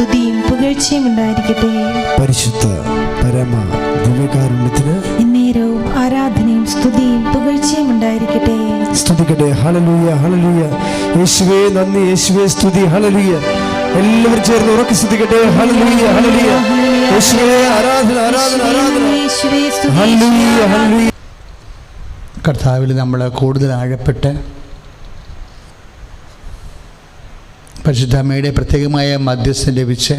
സ്തുതിയും പുകഴ്ചയും ഉണ്ടായിരിക്കട്ടെ. പരിശുദ്ധ പരമ ദിവ്യകാരുണ്യത്തിന് എന്നേരവും ആരാധനയും സ്തുതിയും പുകഴ്ചയും ഉണ്ടായിരിക്കട്ടെ. സ്തുതിക്കട്ടെ. ഹല്ലേലൂയ, ഹല്ലേലൂയ. യേശുവേ നന്ദി, യേശുവേ സ്തുതി. ഹല്ലേലൂയ. എല്ലാവരും ചേർന്ന് ഉറക്കെ സ്തുതിക്കട്ടെ. ഹല്ലേലൂയ, ഹല്ലേലൂയ. യേശുവേ ആരാധന, ആരാധന, ആരാധന. ഹല്ലേലൂയ, ഹല്ലേലൂയ. കർത്താവിൽ നമ്മൾ കൂടുതൽ ആഴപ്പെട്ട് പരിശുദ്ധ അമ്മയുടെ പ്രത്യേകമായ മധ്യസ്ഥം ലഭിച്ച്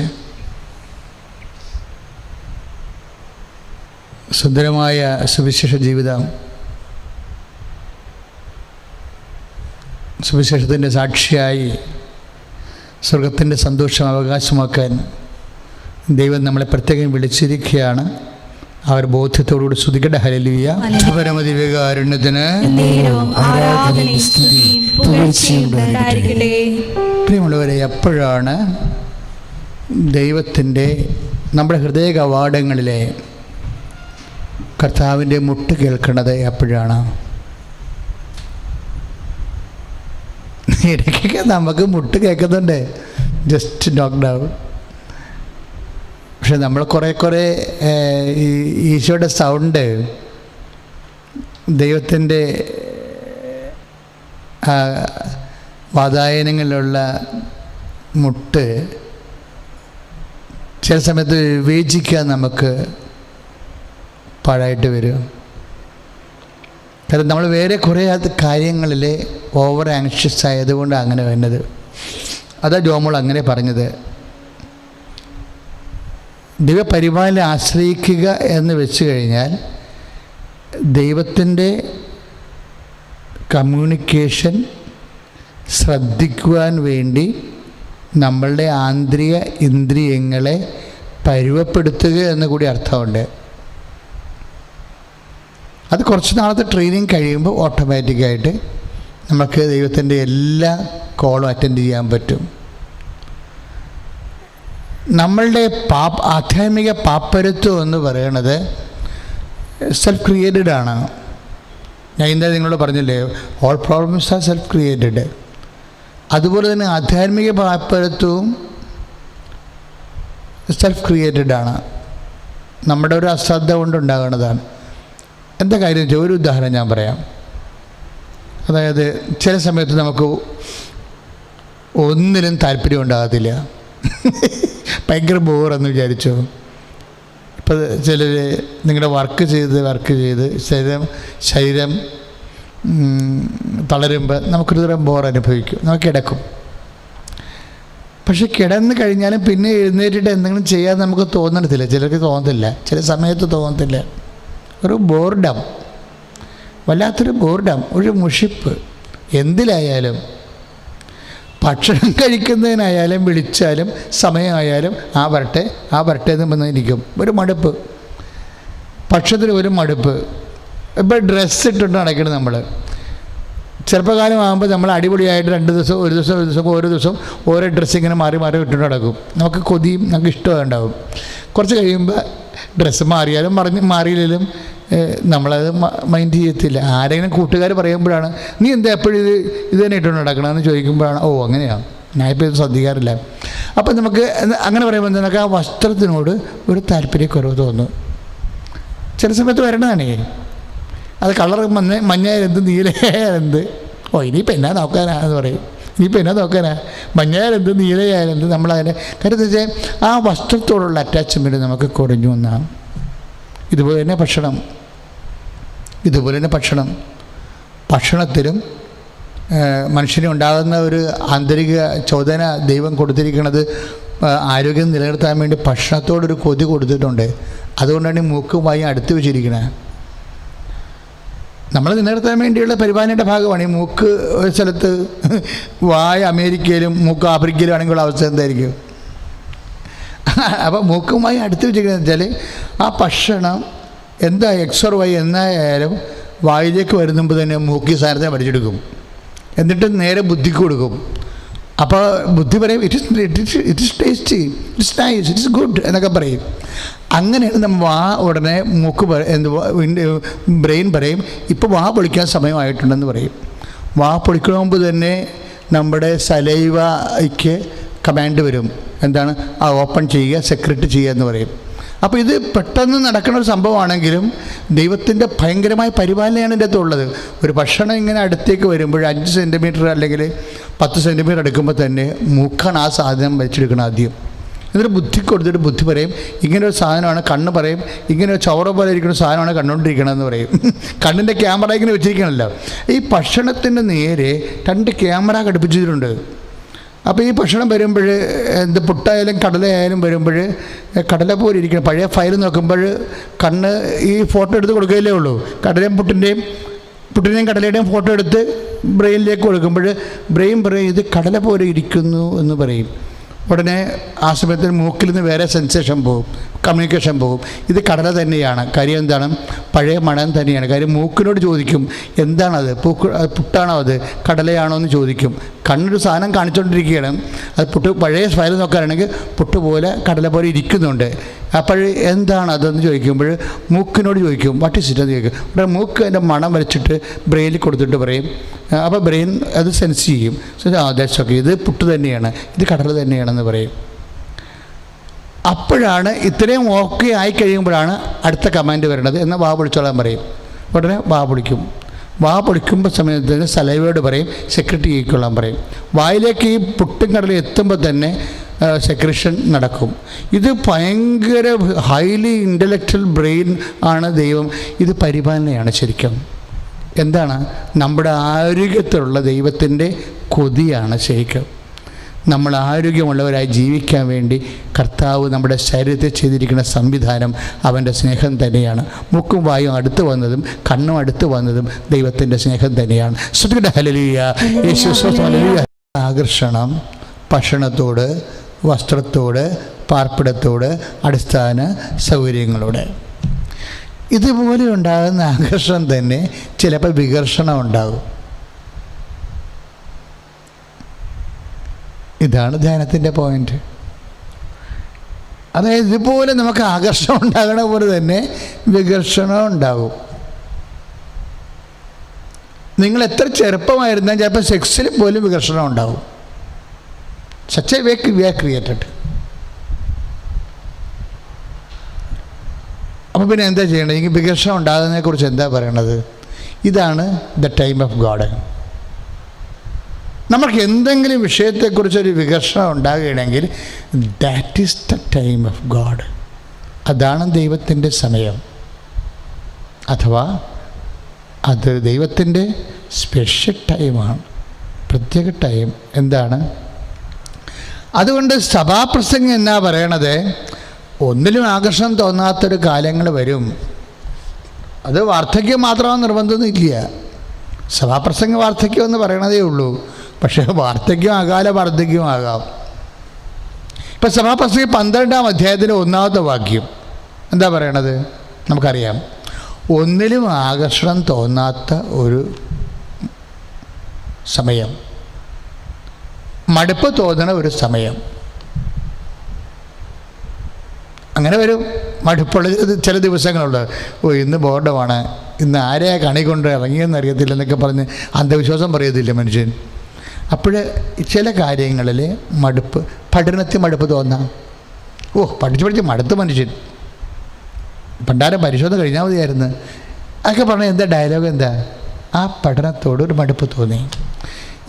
സുന്ദരമായ സുവിശേഷ ജീവിതം, സുവിശേഷത്തിൻ്റെ സാക്ഷിയായി സ്വർഗത്തിൻ്റെ സന്തോഷം അവകാശമാക്കാൻ ദൈവം നമ്മളെ പ്രത്യേകം വിളിച്ചിരിക്കുകയാണ്. അവർ ബോധ്യത്തോടുകൂടി സ്തുതിക്കട്ടെ. ഹല്ലേലൂയ. പരമദിവ്യകാരുണ്യത്തിന് പ്രിയമുള്ളവരെ, എപ്പോഴാണ് ദൈവത്തിൻ്റെ നമ്മുടെ ഹൃദയ കവാടങ്ങളിലെ കർത്താവിൻ്റെ മുട്ട് കേൾക്കുന്നത്? എപ്പോഴാണ്? ഇടയ്ക്കൊക്കെ നമുക്ക് മുട്ട് കേൾക്കുന്നുണ്ട്, ജസ്റ്റ് നോക്ക് ഡൗൺ. പക്ഷെ നമ്മൾ കുറേ ഈശോയുടെ സൗണ്ട്, ദൈവത്തിൻ്റെ വാതായനങ്ങളിലുള്ള മുട്ട് ചില സമയത്ത് വിവേചിക്കാൻ നമുക്ക് പാടായിട്ട് വരും. കാരണം നമ്മൾ വേറെ കുറേ കാര്യങ്ങളിൽ ഓവർ ആങ്ഷ്യസ് ആയതുകൊണ്ട് അങ്ങനെ വരുന്നത്. അതാ ജോമോൾ അങ്ങനെ പറഞ്ഞത്. ദൈവപരിപാലനെ ആശ്രയിക്കുക എന്ന് വെച്ച് കഴിഞ്ഞാൽ ദൈവത്തിൻ്റെ കമ്മ്യൂണിക്കേഷൻ ശ്രദ്ധിക്കുവാൻ വേണ്ടി നമ്മളുടെ ആന്തരിക ഇന്ദ്രിയങ്ങളെ പരുവപ്പെടുത്തുക എന്ന് കൂടി അർത്ഥമുണ്ട്. അത് കുറച്ച് നാളത്തെ ട്രെയിനിങ് കഴിയുമ്പോൾ ഓട്ടോമാറ്റിക്കായിട്ട് നമുക്ക് ദൈവത്തിൻ്റെ എല്ലാ കോളും അറ്റൻഡ് ചെയ്യാൻ പറ്റും. നമ്മളുടെ ആധ്യാത്മിക പാപ്പരത്വം എന്ന് പറയുന്നത് സെൽഫ് ക്രിയേറ്റഡ് ആണ്. ഞാൻ ഇന്നലെ നിങ്ങളോട് പറഞ്ഞില്ലേ, all problems R self created. അതുപോലെ തന്നെ ആധ്യാത്മിക പാപ്പരത്വവും സെൽഫ് ക്രിയേറ്റഡ് ആണ്. നമ്മുടെ ഒരു അശ്രദ്ധ കൊണ്ടുണ്ടാകുന്നതാണ്. എന്താ കാര്യം വെച്ചാൽ, ഒരു ഉദാഹരണം ഞാൻ പറയാം. അതായത് ചില സമയത്ത് നമുക്ക് ഒന്നിനും താല്പര്യം ഉണ്ടാകത്തില്ല, ഭയങ്കര ബോറെന്ന് വിചാരിച്ചു. ഇപ്പോൾ ചിലർ നിങ്ങളുടെ വർക്ക് ചെയ്ത് ശരീരം തളരുമ്പോൾ നമുക്കൊരു തരം ബോർ അനുഭവിക്കും, നമുക്ക് കിടക്കും. പക്ഷെ കിടന്ന് കഴിഞ്ഞാലും പിന്നെ എഴുന്നേറ്റിട്ട് എന്തെങ്കിലും ചെയ്യാൻ നമുക്ക് തോന്നത്തില്ല. ചിലർക്ക് തോന്നത്തില്ല, ചില സമയത്ത് തോന്നത്തില്ല. ഒരു ബോർഡം, വല്ലാത്തൊരു ബോർഡം, ഒരു മുഷിപ്പ്. എന്തിലായാലും, ഭക്ഷണം കഴിക്കുന്നതിനായാലും വിളിച്ചാലും സമയമായാലും ആ വരട്ടെ എന്ന് വന്നിരിക്കും. ഒരു മടുപ്പ്, ഭക്ഷണത്തിന് ഒരു മടുപ്പ്. ഇപ്പോൾ ഡ്രസ്സ് ഇട്ടിട്ട് നടക്കണം. നമ്മൾ ചെറുപ്പകാലമാകുമ്പോൾ നമ്മൾ അടിപൊളിയായിട്ട് 2 ദിവസം ഓരോ ദിവസം ഓരോ ഡ്രസ്സ് ഇങ്ങനെ മാറി ഇട്ടിട്ട് നടക്കും. നമുക്ക് കൊതിയും നമുക്ക് ഇഷ്ടവും ഉണ്ടാകും. കുറച്ച് കഴിയുമ്പോൾ ഡ്രസ്സ് മാറിയില്ലെങ്കിലും നമ്മളത് മൈൻഡ് ചെയ്യത്തില്ല. ആരെങ്കിലും കൂട്ടുകാർ പറയുമ്പോഴാണ്, നീ എന്താ എപ്പോഴും ഇത് തന്നെ ഇട്ടുകൊണ്ട് നടക്കണമെന്ന് ചോദിക്കുമ്പോഴാണ്, ഓ അങ്ങനെയാണ്, ഞാനിപ്പോൾ ഇത് ശ്രദ്ധിക്കാറില്ല. അപ്പം നമുക്ക് അങ്ങനെ പറയുമ്പോൾ നമുക്ക് ആ വസ്ത്രത്തിനോട് ഒരു താല്പര്യക്കുറവ് തോന്നും. ചില സമയത്ത് വരണതാണേ, അത് കളർ മഞ്ഞായാലെന്ത് നീലയായാലെന്ത്, ഓ ഇനിയിപ്പോൾ എന്നാ നോക്കാനാ എന്ന് പറയും. ഇനിയിപ്പോൾ എന്നാ നോക്കാനാ, മഞ്ഞായാലെന്ത് നീലയായാലെന്ത്, നമ്മളതിനെ കാര്യം വെച്ചാൽ ആ വസ്ത്രത്തോടുള്ള അറ്റാച്ച്മെൻറ്റ് നമുക്ക് കുറഞ്ഞു എന്നാണ്. ഇതുപോലെ തന്നെ ഭക്ഷണത്തിലും മനുഷ്യന് ഉണ്ടാകുന്ന ഒരു ആന്തരിക ചോദന ദൈവം കൊടുത്തിരിക്കുന്നത് ആരോഗ്യം നിലനിർത്താൻ വേണ്ടി ഭക്ഷണത്തോടൊരു കൊതി കൊടുത്തിട്ടുണ്ട്. അതുകൊണ്ടാണ് ഈ മൂക്കും വായും അടുത്ത് വെച്ചിരിക്കുന്നത്. നമ്മൾ നിലനിർത്താൻ വേണ്ടിയുള്ള പരിപാലനയുടെ ഭാഗമാണ് ഈ മൂക്ക്. ഒരു സ്ഥലത്ത് വായ അമേരിക്കയിലും മൂക്ക് ആഫ്രിക്കയിലും ആണെങ്കിലുള്ള അവസ്ഥ എന്തായിരിക്കും? അപ്പോൾ മൂക്കുമായി അടുത്ത് വെച്ചിരിക്കുന്നത് വെച്ചാൽ ആ ഭക്ഷണം എന്താ എക്സ് ഓർ വൈ എന്നായാലും വായിലേക്ക് വരുന്നുമ്പോൾ തന്നെ മൂക്കി സാധനത്തെ പഠിച്ചെടുക്കും, എന്നിട്ട് നേരെ ബുദ്ധിക്ക് കൊടുക്കും. അപ്പോൾ ബുദ്ധി പറയും it is tasty, it's nice, it's good എന്നൊക്കെ പറയും. അങ്ങനെയാണ് നമ്മൾ വാ ഉടനെ മൂക്ക് ബ്രെയിൻ പറയും ഇപ്പോൾ വാ പൊളിക്കാൻ സമയമായിട്ടുണ്ടെന്ന് പറയും. വാ പൊളിക്കണ മുമ്പ് തന്നെ നമ്മുടെ സലൈവയ്ക്ക് കമാൻഡ് വരും. എന്താണ്? ആ ഓപ്പൺ ചെയ്യുക, സെക്രട്ട് ചെയ്യുക എന്ന് പറയും. അപ്പോൾ ഇത് പെട്ടെന്ന് നടക്കുന്ന ഒരു സംഭവമാണെങ്കിലും ദൈവത്തിൻ്റെ ഭയങ്കരമായ പരിപാലനയാണ് ഇതിൻ്റെ അകത്തുള്ളത്. ഒരു ഭക്ഷണം ഇങ്ങനെ അടുത്തേക്ക് വരുമ്പോൾ 5 സെൻറ്റിമീറ്റർ അല്ലെങ്കിൽ 10 സെൻറ്റിമീറ്റർ എടുക്കുമ്പോൾ തന്നെ മൂക്കാണ് ആ സാധനം വെച്ചെടുക്കണം ആദ്യം. എന്നിട്ട് ബുദ്ധി കൊടുത്തിട്ട് ബുദ്ധി പറയും ഇങ്ങനെ ഒരു സാധനമാണ്. കണ്ണ് പറയും ഇങ്ങനെ ഒരു ചവറ പോലെ ഇരിക്കുന്ന സാധനമാണ് കണ്ടുകൊണ്ടിരിക്കണമെന്ന് പറയും. കണ്ണിൻ്റെ ക്യാമറ ഇങ്ങനെ വെച്ചിരിക്കണമല്ലോ. ഈ ഭക്ഷണത്തിൻ്റെ നേരെ 2 ക്യാമറ ഘടിപ്പിച്ചിട്ടുണ്ട്. അപ്പോൾ ഈ ഭക്ഷണം വരുമ്പോൾ എന്ത് പുട്ടായാലും കടലയായാലും വരുമ്പോൾ കടല പോലെ ഇരിക്കണം. പഴയ ഫയൽ നോക്കുമ്പോൾ കണ്ണ് ഈ ഫോട്ടോ എടുത്ത് കൊടുക്കുകയല്ലേ ഉള്ളൂ. കടലയും പുട്ടിൻ്റെയും കടലയുടെയും ഫോട്ടോ എടുത്ത് ബ്രെയിനിലേക്ക് കൊടുക്കുമ്പോൾ ബ്രെയിൻ പറയും ഇത് കടല പോലെ ഇരിക്കുന്നു എന്ന് പറയും. ഉടനെ ആ സമയത്ത് മൂക്കിൽ നിന്ന് വേറെ സെൻസേഷൻ പോകും, കമ്മ്യൂണിക്കേഷൻ പോകും. ഇത് കടല തന്നെയാണ്. കാര്യം എന്താണ്? പഴയ മണം തന്നെയാണ്. കാര്യം മൂക്കിനോട് ചോദിക്കും എന്താണത്, പുട്ടാണോ അത് കടലയാണോ എന്ന് ചോദിക്കും. കണ്ണൊരു സാധനം കാണിച്ചുകൊണ്ടിരിക്കുകയാണ്. അത് പഴയ ഫയൽ നോക്കാനാണെങ്കിൽ പുട്ട് പോലെ കടല പോലെ ഇരിക്കുന്നുണ്ട്. അപ്പോൾ എന്താണ് അതെന്ന് ചോദിക്കുമ്പോൾ മൂക്കിനോട് ചോദിക്കും വാട്ട് ഈസ് ഇറ്റ് എന്ന് ചോദിക്കും. ഉടനെ മൂക്ക് അതിൻ്റെ മണം വരച്ചിട്ട് ബ്രെയിനിൽ കൊടുത്തിട്ട് പറയും. അപ്പോൾ ബ്രെയിൻ അത് സെൻസ് ചെയ്യും. ദാറ്റ്സ് ഓക്കെ, ഇത് പുട്ട് തന്നെയാണ്, ഇത് കടല തന്നെയാണെന്ന് പറയും. അപ്പോഴാണ് ഇത്രയും ഓക്കെ ആയി കഴിയുമ്പോഴാണ് അടുത്ത കമാൻഡ് വരേണ്ടത്. എന്നാൽ വാ പൊളിച്ചോളാൻ പറയും. ഉടനെ വാ പൊളിക്കും. വാ പൊളിക്കുമ്പോൾ സമയത്തിന് സലൈവയോട് പറയും സെക്രട്ടറി ചെയ്യിക്കൊള്ളാൻ പറയും. വായിലേക്ക് ഈ പുട്ടും കടലും എത്തുമ്പോൾ തന്നെ സെക്രഷൻ നടക്കും. ഇത് ഭയങ്കര ഹൈലി ഇൻ്റലക്ച്വൽ ബ്രെയിൻ ആണ് ദൈവം. ഇത് പരിപാലനയാണ് ശരിക്കും. എന്താണ്? നമ്മുടെ ആരോഗ്യത്തിലുള്ള ദൈവത്തിൻ്റെ കൊതിയാണ് ശരിക്കും. നമ്മൾ ആരോഗ്യമുള്ളവരായി ജീവിക്കാൻ വേണ്ടി കർത്താവ് നമ്മുടെ ശരീരത്തിൽ ചെയ്തിരിക്കുന്ന സംവിധാനം അവൻ്റെ സ്നേഹം തന്നെയാണ്. മൂക്കും വായും അടുത്ത് വന്നതും കണ്ണും അടുത്ത് വന്നതും ദൈവത്തിൻ്റെ സ്നേഹം തന്നെയാണ്. ഹല്ലേലൂയ, യേശു ഹല്ലേലൂയ. ആകർഷണം ഭക്ഷണത്തോട്, വസ്ത്രത്തോട്, പാർപ്പിടത്തോട്, അടിസ്ഥാന സൗകര്യങ്ങളോട്. ഇതുപോലെ ഉണ്ടാകുന്ന ആകർഷണം തന്നെ ചിലപ്പോൾ വികർഷണം ഉണ്ടാകും. ഇതാണ് ധ്യാനത്തിൻ്റെ പോയിന്റ്. അതായത് ഇതുപോലെ നമുക്ക് ആകർഷണം ഉണ്ടാകണ പോലെ തന്നെ വികർഷണം ഉണ്ടാകും. നിങ്ങൾ എത്ര ചെറുപ്പമായിരുന്നാൽ ചിലപ്പോൾ സെക്സിൽ പോലും വികർഷണം ഉണ്ടാകും. Such a way created. അപ്പോൾ പിന്നെ എന്താ ചെയ്യേണ്ടത്? ഈ വികർഷണം ഉണ്ടാകുന്നതിനെക്കുറിച്ച് എന്താ പറയണത്? ഇതാണ് ദ ടൈം ഓഫ് ഗോഡ്. നമുക്ക് എന്തെങ്കിലും വിഷയത്തെക്കുറിച്ചൊരു വികർഷണം ഉണ്ടാകുകയാണെങ്കിൽ that is the time of God. അതാണ് ദൈവത്തിൻ്റെ സമയം, അഥവാ അത് ദൈവത്തിൻ്റെ സ്പെഷ്യൽ ടൈമാണ്, പ്രത്യേക ടൈം. എന്താണ്? അതുകൊണ്ട് സഭാപ്രസംഗം എന്നാ പറയണത്? ഒന്നിലും ആകർഷണം തോന്നാത്തൊരു കാലങ്ങൾ വരും. അത് വാർദ്ധക്യം മാത്രമാണെന്ന് നിർബന്ധമൊന്നുമില്ല. സഭാപ്രസംഗ വാർദ്ധക്യം എന്ന് പറയണതേ ഉള്ളൂ. പക്ഷേ വാർദ്ധക്യം അകാല വാർദ്ധക്യം ആകാം. ഇപ്പം സഭാപ്രസംഗം 12-ാം അധ്യായത്തിലെ 1-ാമത്തെ വാക്യം എന്താ പറയണത്? നമുക്കറിയാം. ഒന്നിലും ആകർഷണം തോന്നാത്ത ഒരു സമയം, മടുപ്പ് തോന്നണ ഒരു സമയം. അങ്ങനെ വരും. മടുപ്പുള്ള ചില ദിവസങ്ങളുണ്ട്. ഇന്ന് ബോർഡമാണ്, ഇന്ന് ആരെയാ കണി കൊണ്ട് ഇറങ്ങിയെന്ന് അറിയത്തില്ല എന്നൊക്കെ പറഞ്ഞ് അന്ധവിശ്വാസം പറയത്തില്ല മനുഷ്യൻ. അപ്പോൾ ചില കാര്യങ്ങളിൽ മടുപ്പ്, പഠനത്തിൽ മടുപ്പ് തോന്നാം. പഠിച്ച് മടുത്ത് മനുഷ്യൻ, പണ്ടാരം പരിശോധന കഴിഞ്ഞാൽ മതിയായിരുന്നു അതൊക്കെ പറഞ്ഞാൽ എന്താ ഡയലോഗ്? എന്താ? ആ പഠനത്തോട് ഒരു മടുപ്പ് തോന്നി.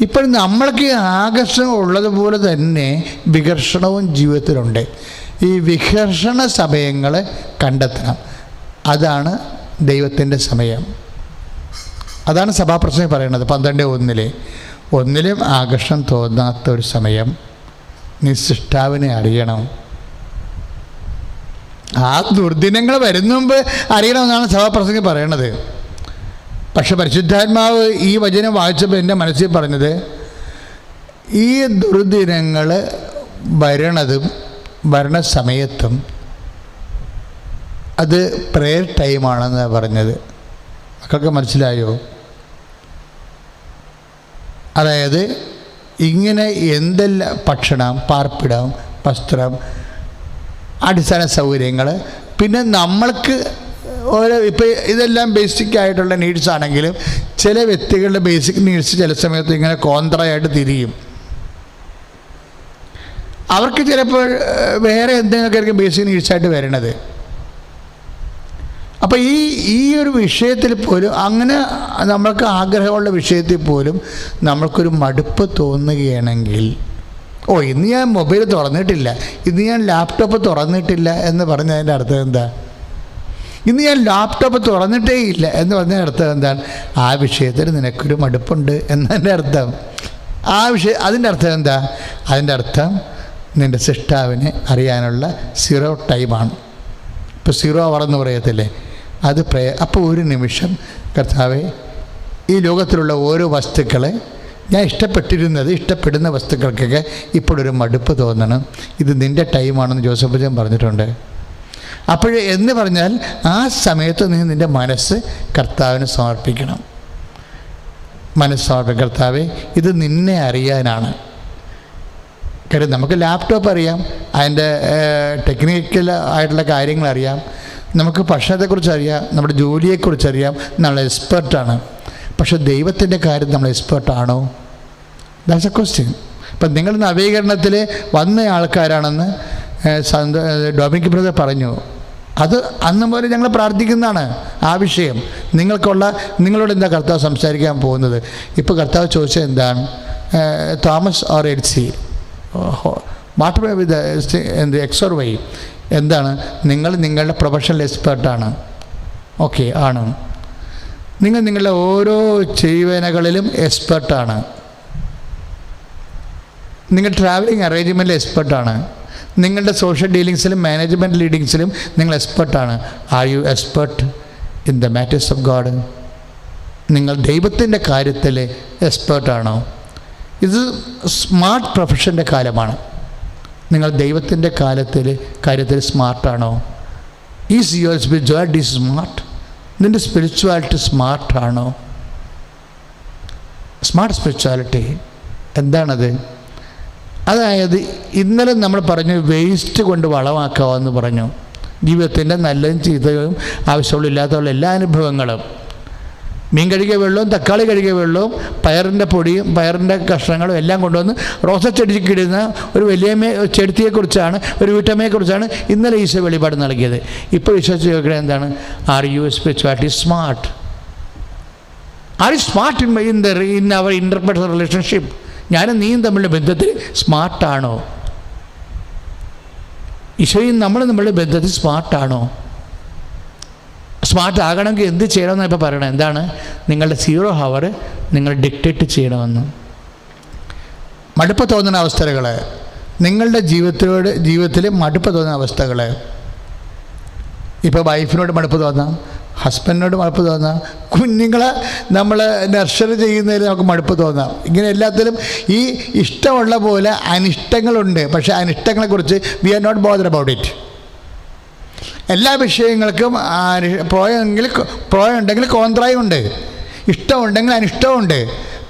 ഇപ്പോൾ നമ്മൾക്ക് ആകർഷണം ഉള്ളതുപോലെ തന്നെ വികർഷണവും ജീവിതത്തിലുണ്ട്. ഈ വികർഷണ സമയങ്ങൾ കണ്ടെത്തണം. അതാണ് ദൈവത്തിൻ്റെ സമയം. അതാണ് സഭാപ്രസംഗം പറയുന്നത് 12:1. ഒന്നിലും ആകർഷണം തോന്നാത്ത ഒരു സമയം. നീ സൃഷ്ടാവിനെ അറിയണം. ആ ദുർദിനങ്ങൾ വരുന്ന മുമ്പ് അറിയണമെന്നാണ് സഭാപ്രസംഗം പറയണത്. പക്ഷെ പരിശുദ്ധാത്മാവ് ഈ വചനം വായിച്ചപ്പോൾ എൻ്റെ മനസ്സിൽ പറഞ്ഞത്, ഈ ദുർദിനങ്ങൾ ഭരണ സമയത്തും അത് പ്രേയർ ടൈമാണെന്നാണ് പറഞ്ഞത്. മക്കൾക്ക് മനസ്സിലായോ? അതായത് ഇങ്ങനെ എന്തെല്ലാം ഭക്ഷണം, പാർപ്പിടം, വസ്ത്രം, അടിസ്ഥാന സൗകര്യങ്ങൾ, പിന്നെ നമ്മൾക്ക് ഓരോ ഇപ്പോൾ ഇതെല്ലാം ബേസിക് ആയിട്ടുള്ള നീഡ്സ് ആണെങ്കിലും ചില വ്യക്തികളുടെ ബേസിക് നീഡ്സ് ചില സമയത്ത് ഇങ്ങനെ കോൺട്രയായിട്ട് തിരിയും. അവർക്ക് ചിലപ്പോൾ വേറെ എന്തെങ്കിലുമൊക്കെ ബേസിക് നീഡ്സായിട്ട് വരണത്. അപ്പോൾ ഈ ഒരു വിഷയത്തിൽ പോലും, അങ്ങനെ നമ്മൾക്ക് ആഗ്രഹമുള്ള വിഷയത്തിൽ പോലും നമ്മൾക്കൊരു മടുപ്പ് തോന്നുകയാണെങ്കിൽ, ഇന്ന് ഞാൻ മൊബൈൽ തുറന്നിട്ടില്ല, ഇന്ന് ഞാൻ ലാപ്ടോപ്പ് തുറന്നിട്ടില്ല എന്ന് പറഞ്ഞതിൻ്റെ അർത്ഥം എന്താ? ഇന്ന് ഞാൻ ലാപ്ടോപ്പ് തുറന്നിട്ടേ ഇല്ല എന്ന് പറഞ്ഞതിൻ്റെ അർത്ഥം എന്താണ്? ആ വിഷയത്തിൽ നിനക്കൊരു മടുപ്പുണ്ട് എന്നതിൻ്റെ അർത്ഥം. അതിൻ്റെ അർത്ഥം എന്താ? അതിൻ്റെ അർത്ഥം നിൻ്റെ സൃഷ്ടാവിനെ അറിയാനുള്ള 0 ടൈമാണ്. ഇപ്പോൾ 0 അവർ എന്ന് പറയത്തില്ലേ, അത് അപ്പോൾ ഒരു നിമിഷം കർത്താവേ, ഈ ലോകത്തിലുള്ള ഓരോ വസ്തുക്കളെ ഞാൻ ഇഷ്ടപ്പെടുന്ന വസ്തുക്കൾക്കൊക്കെ ഇപ്പോഴൊരു മടുപ്പ് തോന്നണം, ഇത് നിൻ്റെ ടൈമാണെന്ന് ജോസഫ് പറഞ്ഞിട്ടുണ്ട്. അപ്പോൾ എന്ന് പറഞ്ഞാൽ ആ സമയത്ത് നീ നിൻ്റെ മനസ്സ് കർത്താവിന് സമർപ്പിക്കണം. കർത്താവേ, ഇത് നിന്നെ അറിയാനാണ്. കാര്യം നമുക്ക് ലാപ്ടോപ്പ് അറിയാം, അതിൻ്റെ ടെക്നിക്കൽ ആയിട്ടുള്ള കാര്യങ്ങളറിയാം, നമുക്ക് ഭക്ഷണത്തെക്കുറിച്ച് അറിയാം, നമ്മുടെ ജോലിയെക്കുറിച്ച് അറിയാം, നമ്മൾ എക്സ്പെർട്ടാണ്. പക്ഷെ ദൈവത്തിൻ്റെ കാര്യം നമ്മൾ എക്സ്പെർട്ടാണോ? That's A question. ഇപ്പം നിങ്ങൾ നവീകരണത്തിൽ വന്ന ആൾക്കാരാണെന്ന് ഡൊമിനിക് ബ്രദർ പറഞ്ഞു. അത് അന്ന് പോലെ ഞങ്ങൾ പ്രാർത്ഥിക്കുന്നതാണ് ആ വിഷയം. നിങ്ങളോട് എന്താ കർത്താവ് സംസാരിക്കാൻ പോകുന്നത്? ഇപ്പോൾ കർത്താവ് ചോദിച്ചത് എന്താണ്? തോമസ് ഓർ എഡ്സി, what with X or Y, എന്താണ്? നിങ്ങളുടെ പ്രൊഫഷണൽ എക്സ്പെർട്ടാണ്. ഓക്കെ, ആണ്. നിങ്ങളുടെ ഓരോ ജീവനകളിലും എക്സ്പെർട്ടാണ്. നിങ്ങൾ ട്രാവലിംഗ് അറേഞ്ച്മെൻറ്റിൽ എക്സ്പെർട്ടാണ്. നിങ്ങളുടെ സോഷ്യൽ ഡീലിങ്സിലും മാനേജ്മെൻറ്റ് ലീഡിങ്സിലും നിങ്ങൾ എക്സ്പെർട്ടാണ്. Are you expert in the matters of God? നിങ്ങൾ ദൈവത്തിൻ്റെ കാര്യത്തിൽ എക്സ്പെർട്ടാണോ? ഇത് സ്മാർട്ട് പ്രൊഫഷൻ്റെ കാലമാണ്. നിങ്ങൾ ദൈവത്തിൻ്റെ കാര്യത്തിൽ സ്മാർട്ടാണോ? Is your spirituality smart? നിൻ്റെ സ്പിരിച്വാലിറ്റി സ്മാർട്ടാണോ? സ്മാർട്ട് സ്പിരിച്വാലിറ്റി എന്താണത്? അതായത് ഇന്നലെ നമ്മൾ പറഞ്ഞു വേസ്റ്റ് കൊണ്ട് വളമാക്കാമെന്ന് പറഞ്ഞു. ജീവിതത്തിൻ്റെ നല്ലതും ചീത്തയും ആവശ്യമുള്ള ഇല്ലാത്തതുള്ള എല്ലാ അനുഭവങ്ങളും, മീൻ കഴുകിയ വെള്ളവും തക്കാളി കഴുകിയ വെള്ളവും പയറിൻ്റെ പൊടിയും പയറിൻ്റെ കഷ്ണങ്ങളും എല്ലാം കൊണ്ടുവന്ന് റോസച്ചെടിക്കിടുന്ന ഒരു വലിയ ചെടുത്തിയെക്കുറിച്ചാണ്, ഒരു വീട്ടമ്മയെക്കുറിച്ചാണ് ഇന്നലെ ഈശോ വെളിപാട് നൽകിയത്. ഇപ്പോൾ ഈശോ ചോദിക്കുന്നത് എന്താണ്? Are you spirituality smart? Are you smart in our interpersonal relationship? ഞാനും നീയും തമ്മിലുള്ള ബന്ധത്തിൽ സ്മാർട്ടാണോ? ഈശോയും നമ്മളുടെ ബന്ധത്തിൽ സ്മാർട്ടാണോ? സ്മാർട്ട് ആകണമെങ്കിൽ എന്ത് ചെയ്യണമെന്നാണ് ഇപ്പോൾ പറയണത്. എന്താണ്? നിങ്ങളുടെ 0 ഹവർ നിങ്ങൾ ഡിക്റ്റേറ്റ് ചെയ്യണമെന്ന്. മടുപ്പ് തോന്നുന്ന അവസ്ഥകൾ, നിങ്ങളുടെ ജീവിതത്തിൽ മടുപ്പ് തോന്നുന്ന അവസ്ഥകൾ, ഇപ്പോൾ വൈഫിനോട് മടുപ്പ് തോന്നാം, ഹസ്ബൻഡിനോട് മടുപ്പ് തോന്നാം, കുഞ്ഞുങ്ങളെ നമ്മൾ നർച്ചറി ചെയ്യുന്നതിൽ നമുക്ക് മടുപ്പ് തോന്നാം. ഇങ്ങനെ എല്ലാത്തിലും ഈ ഇഷ്ടമുള്ള പോലെ അനിഷ്ടങ്ങളുണ്ട്. പക്ഷേ അനിഷ്ടങ്ങളെക്കുറിച്ച് we are not bother about it. എല്ലാ വിഷയങ്ങൾക്കും പ്രോയം ഉണ്ടെങ്കിൽ കോൺട്രായും ഉണ്ട്, ഇഷ്ടമുണ്ടെങ്കിൽ അനിഷ്ടമുണ്ട്.